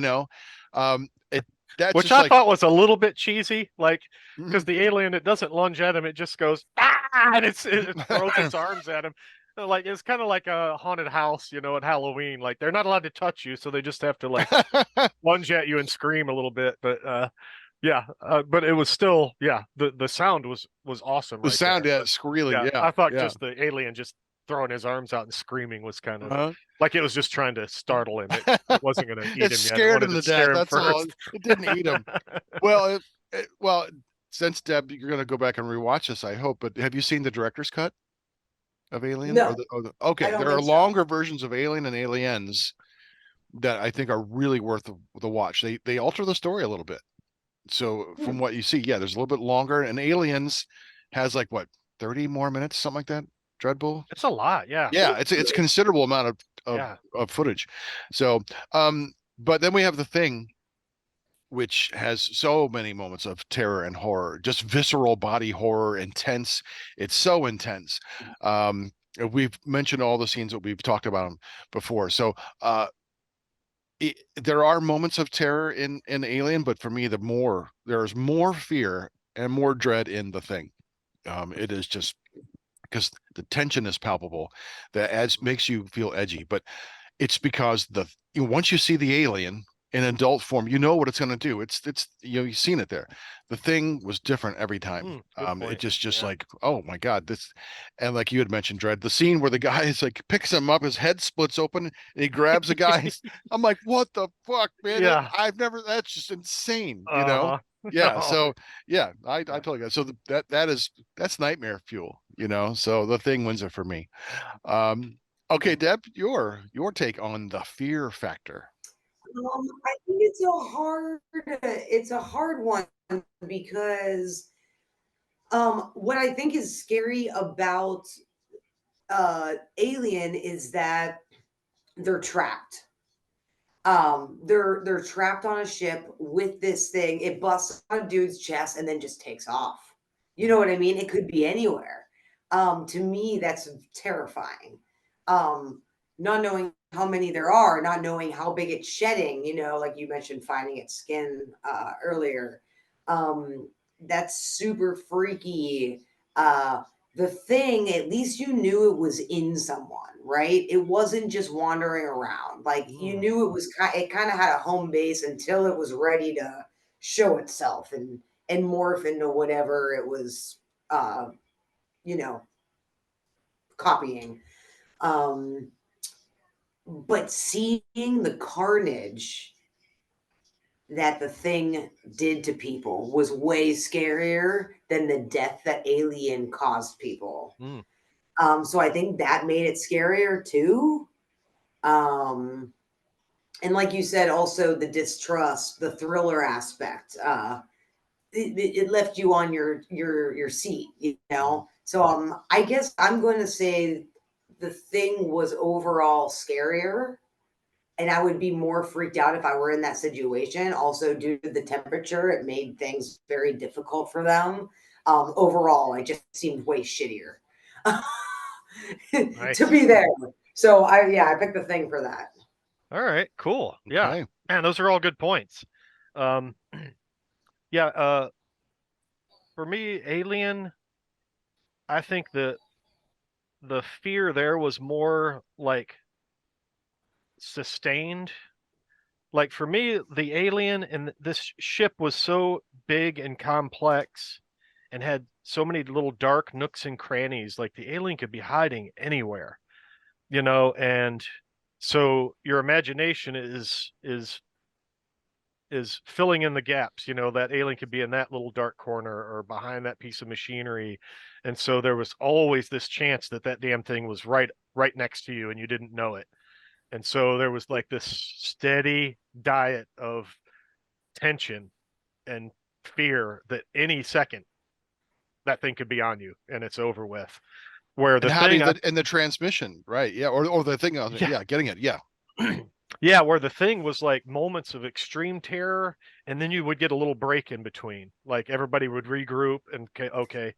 that's Which just I like thought was a little bit cheesy, like because mhm. the alien, it doesn't lunge at him, it just goes and it throws its arms at him. Like it's kind of like a haunted house, at Halloween. Like they're not allowed to touch you, so they just have to like lunge at you and scream a little bit. But yeah, but it was still, yeah, the sound was awesome The right sound, there. yeah, But squealing, yeah, yeah, I thought yeah. just the alien just throwing his arms out and screaming was kind of Uh-huh. like it was just trying to startle him. It wasn't going to eat It him yet. It scared wanted him to to death. scare him That's all. first. It didn't eat him. Well, well, since Deb, you're going to go back and rewatch this, I hope. But have you seen the director's cut of Alien? No, I Okay, don't there are think so. longer versions of Alien and Aliens that I think are really worth the watch. They alter the story a little bit. So from what you see, yeah, there's a little bit longer, and Aliens has like what 30 more minutes, something like that. Dreadbull. It's a lot, yeah. Yeah, it's considerable amount Yeah. of footage. So, but then we have the thing. which has so many moments of terror and horror, just visceral body horror, intense. It's so intense. We've mentioned all the scenes that we've talked about them before. So there are moments of terror in Alien, but for me, there's more fear and more dread in The Thing. It is just because the tension is palpable, that adds makes you feel edgy. But it's because once you see the alien in adult form, you know what it's going to do. It's you've seen it there. The Thing was different every time. Good It point. just Yeah. like, oh my God, this. And like you had mentioned, Dread, the scene where the guy is like picks him up, his head splits open, and he grabs the guy. I'm like, what the fuck, man? Yeah. That's just insane, Uh-huh. Yeah. Oh, So yeah, I yeah. totally get it. So that's nightmare fuel, So The Thing wins it for me. Okay, Deb, your take on the fear factor. I think it's a hard one because what I think is scary about Alien is that they're trapped. They're trapped on a ship with this thing. It busts on a dude's chest and then just takes off. You know what I mean? It could be anywhere. To me, that's terrifying. Not knowing how many there are, not knowing how big it's shedding, like you mentioned, finding its skin earlier. That's super freaky. The Thing, at least you knew it was in someone, right? It wasn't just wandering around. Like you knew it kind of had a home base until it was ready to show itself and morph into whatever it was, uh, you know, copying. Um, but seeing the carnage that the Thing did to people was way scarier than the death that Alien caused people. Mm. So I think that made it scarier too. And like you said, also the distrust, the thriller aspect. It left you on your seat. So I guess I'm going to say The Thing was overall scarier, and I would be more freaked out if I were in that situation. Also, due to the temperature, it made things very difficult for them. Overall, it just seemed way shittier to Nice. be there. So I picked The Thing for that. All right, cool. Yeah. Okay. Man, those are all good points. Um yeah, for me, Alien, I think the fear there was more like sustained. Like for me, the alien and this ship was so big and complex and had so many little dark nooks and crannies. Like the alien could be hiding anywhere, and so your imagination is filling in the gaps. That alien could be in that little dark corner or behind that piece of machinery, and so there was always this chance that that damn thing was right next to you and you didn't know it. And so there was like this steady diet of tension and fear that any second that thing could be on you and it's over with. Where And the how do thing, you, and the transmission, right? Yeah, or the thing on it, yeah, yeah, getting it, yeah. yeah, where the thing was like moments of extreme terror, and then you would get a little break in between. Like everybody would regroup and okay,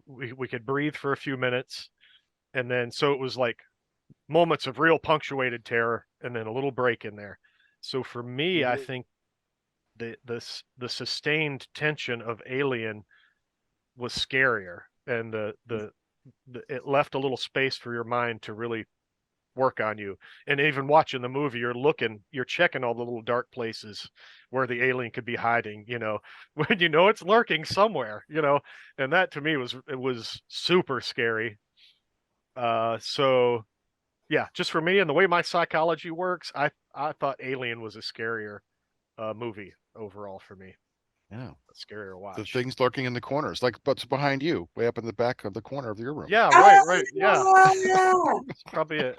we could breathe for a few minutes, and then so it was like moments of real punctuated terror, and then a little break in there. So for me, I think the sustained tension of Alien was scarier, and it left a little space for your mind to really work on you. And even watching the movie, you're checking all the little dark places where the alien could be hiding, when it's lurking somewhere, and that to me was super scary. So yeah, just for me and the way my psychology works, I thought Alien was a scarier movie overall for me. Yeah. A scarier The watch. things lurking in the corners, like what's behind you, way up in the back of the corner of your room. Yeah, Ah! right. Yeah. It's probably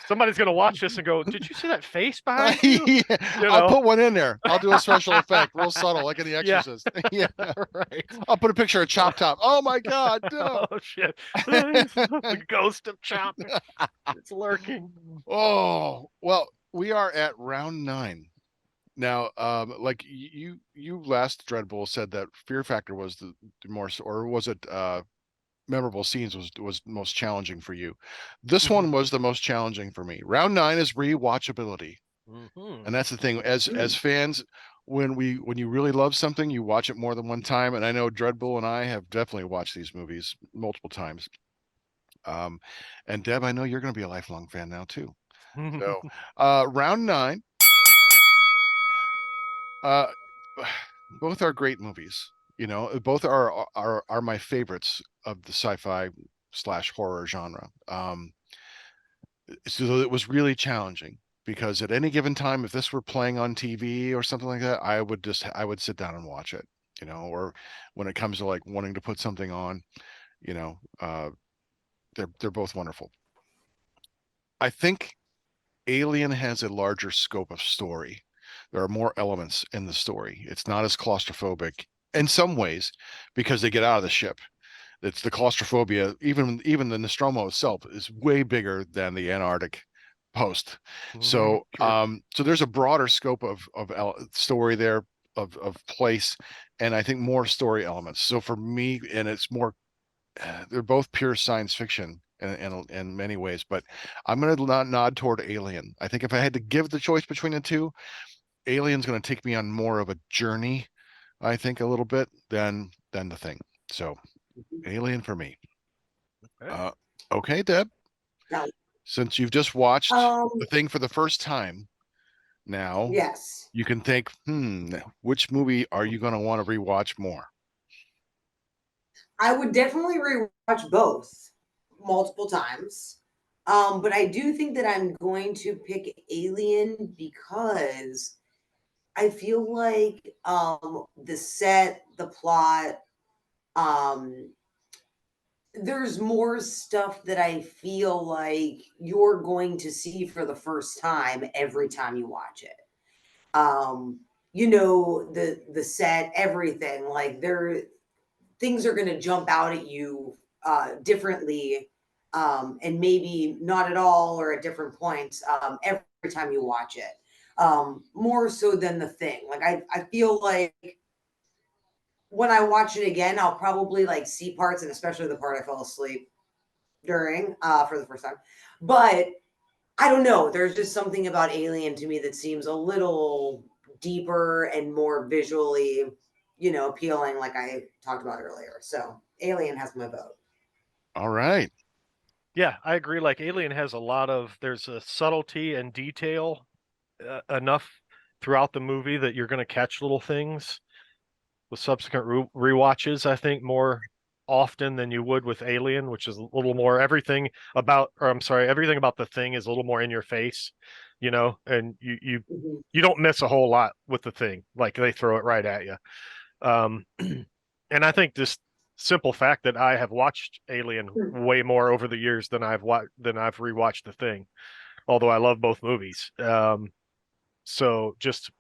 somebody's gonna watch this and go, "Did you see that face behind you?" Yeah, You I'll know? put one in there. I'll do a special effect, real subtle, like in The Yeah. Exorcist. Yeah, Right. I'll put a picture of Chop Top. Oh my God, no. Oh shit. The ghost of Chop. It's lurking. Oh, well, we are at round 9. Now, like you last Dreadbull said that Fear Factor was the more, or was it memorable scenes was most challenging for you? This one was the most challenging for me. Round 9 is rewatchability, and that's the thing. As fans, when you really love something, you watch it more than one time. And I know Dreadbull and I have definitely watched these movies multiple times. And Deb, I know you're going to be a lifelong fan now too. So, round 9. Uh, both are great movies. You know, both are my favorites of the sci-fi slash horror genre. So it was really challenging because at any given time, if this were playing on TV or something like that, I would sit down and watch it. You know, or when it comes to like wanting to put something on, you know, they're both wonderful. I think Alien has a larger scope of story. There are more elements in the story. It's not as claustrophobic in some ways because they get out of the ship. It's the claustrophobia, even the Nostromo itself is way bigger than the Antarctic post. So Sure. so there's a broader scope of story there, of place, and I think more story elements. So for me, and it's more they're both pure science fiction in many ways, but I'm going to nod toward Alien. I think if I had to give the choice between the two, Alien's going to take me on more of a journey, I think, a little bit than the Thing. So Alien for me. Okay. Okay, Deb, Now, since you've just watched um, the Thing for the first time, now yes. you can think, which movie are you going to want to rewatch more? I would definitely rewatch both multiple times. But I do think that I'm going to pick Alien because I feel like the set, the plot, um, there's more stuff that I feel like you're going to see for the first time every time you watch it. Um, the set, everything, like things are going to jump out at you differently, and maybe not at all or at different points every time you watch it, more so than the Thing. Like I feel like when I watch it again, I'll probably like see parts, and especially the part I fell asleep during for the first time. But I don't know, there's just something about Alien to me that seems a little deeper and more visually, appealing, like I talked about earlier. So Alien has my vote. All right. Yeah, I agree. Like Alien has a lot of there's a subtlety and detail enough throughout the movie that you're going to catch little things with subsequent rewatches. I think more often than you would with Alien, which is a little more everything about, or I'm sorry, everything about the Thing is a little more in your face, and Mhm. you don't miss a whole lot with the Thing. Like they throw it right at you. Um, and I think this simple fact that I have watched Alien way more over the years than I've rewatched the Thing, although I love both movies. So just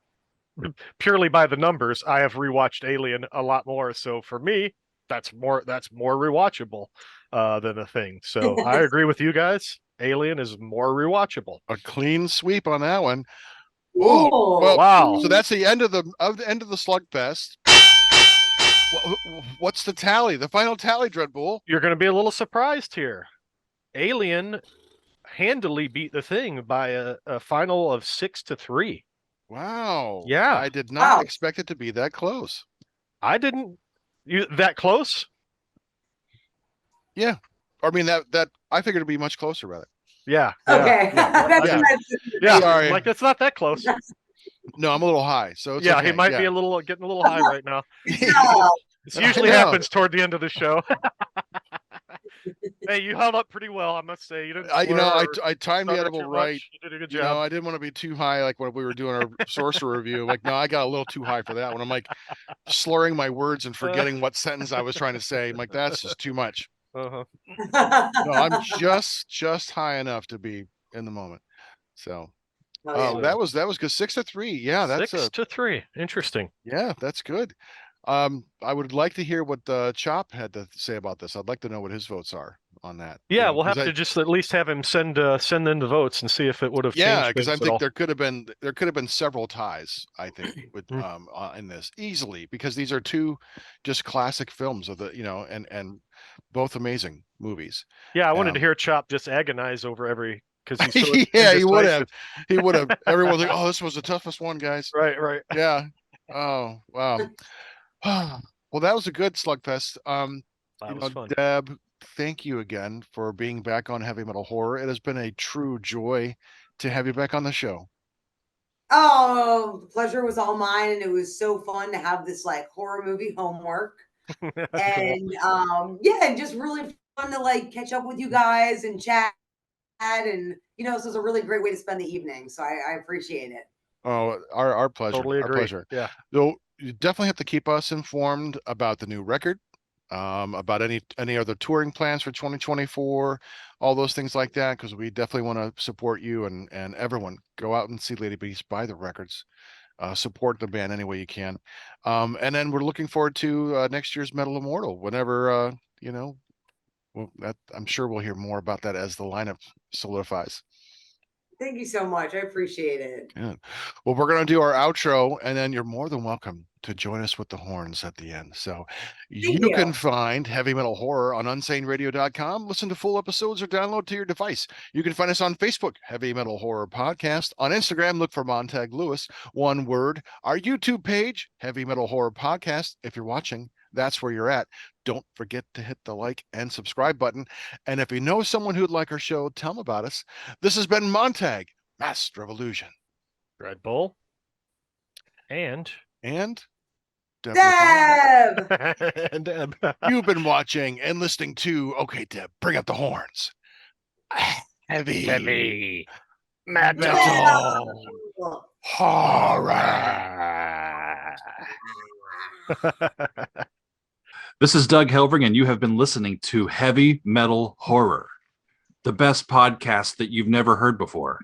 purely by the numbers, I have rewatched Alien a lot more. So for me, that's more rewatchable than the Thing. So I agree with you guys. Alien is more rewatchable. A clean sweep on that one. Oh, Cool. well, Wow. so that's the end of the Slugfest. What's the tally? The final tally, Dreadbull. You're going to be a little surprised here. Alien handily beat the Thing by a final of 6-3. Wow. Yeah, I did not Wow. expect it to be that close. I didn't. You that close? Yeah. I mean that I figured it'd be much closer, rather. Yeah, yeah, Okay. yeah, That's yeah, a nice yeah. Sorry. Like it's not that close. No, I'm a little high, so it's Yeah, okay. he might be Yeah. getting a little high right now. Yeah. This I usually know. happens toward the end of the show. Hey, you held up pretty well, I must say. You didn't slur I timed the stutter edible too right. much. You did a good job. I didn't want to be too high like when we were doing our sorcerer review. Like, no, I got a little too high for that one. I'm like slurring my words and forgetting what sentence I was trying to say. I'm like, that's just too much. Uh-huh. No, I'm just high enough to be in the moment. So Oh, yeah. that was good. 6-3. Yeah, that's 6-3. Interesting. that's good. I would like to hear what Chop had to say about this. I'd like to know what his votes are. on that. Yeah, know, we'll 'cause have to just at least have him send in the votes and see if it would have yeah, changed because I things at think all. there could have been several ties. I think with in this easily, because these are two just classic films of the and both amazing movies. Yeah, I wanted to Um, hear Chop just agonize over every because he's so yeah, he would indecisive. have. He would have. Everyone's like, "Oh, this was the toughest one, guys." Right, right. Yeah. Oh, wow. Well, that was a good slugfest. That was fun. Deb, thank you again for being back on Heavy Metal Horror. It has been a true joy to have you back on the show. Oh, the pleasure was all mine, and it was so fun to have this like horror movie homework. Cool. And yeah, and just really fun to like catch up with you guys and chat. And this is a really great way to spend the evening. So I appreciate it. Oh, our pleasure. Totally Our agree. pleasure. Yeah. So you definitely have to keep us informed about the new record, about any other touring plans for 2024, all those things like that, because we definitely want to support you and everyone. Go out and see Lady Beast, buy the records, support the band any way you can. And then we're looking forward to next year's Metal Immortal, whenever well, I'm sure we'll hear more about that as the lineup solidifies. Thank you so much. I appreciate it. Yeah. Well, we're going to do our outro, and then you're more than welcome to join us with the horns at the end. So Thank you can you. find Heavy Metal Horror on unsaneradio.com. Listen to full episodes or download to your device. You can find us on Facebook, Heavy Metal Horror Podcast. On Instagram, look for Montag Lewis, one word. Our YouTube page, Heavy Metal Horror Podcast. If you're watching, that's where you're at. Don't forget to hit the like and subscribe button. And if you know someone who'd like our show, tell them about us. This has been Montag, Mass Revolution. Dreadbull. And Deb. Deb! and Deb. You've been watching and listening to, okay, Deb, bring up the horns. Heavy metal horror. This is Doug Helvering, and you have been listening to Heavy Metal Horror, the best podcast that you've never heard before.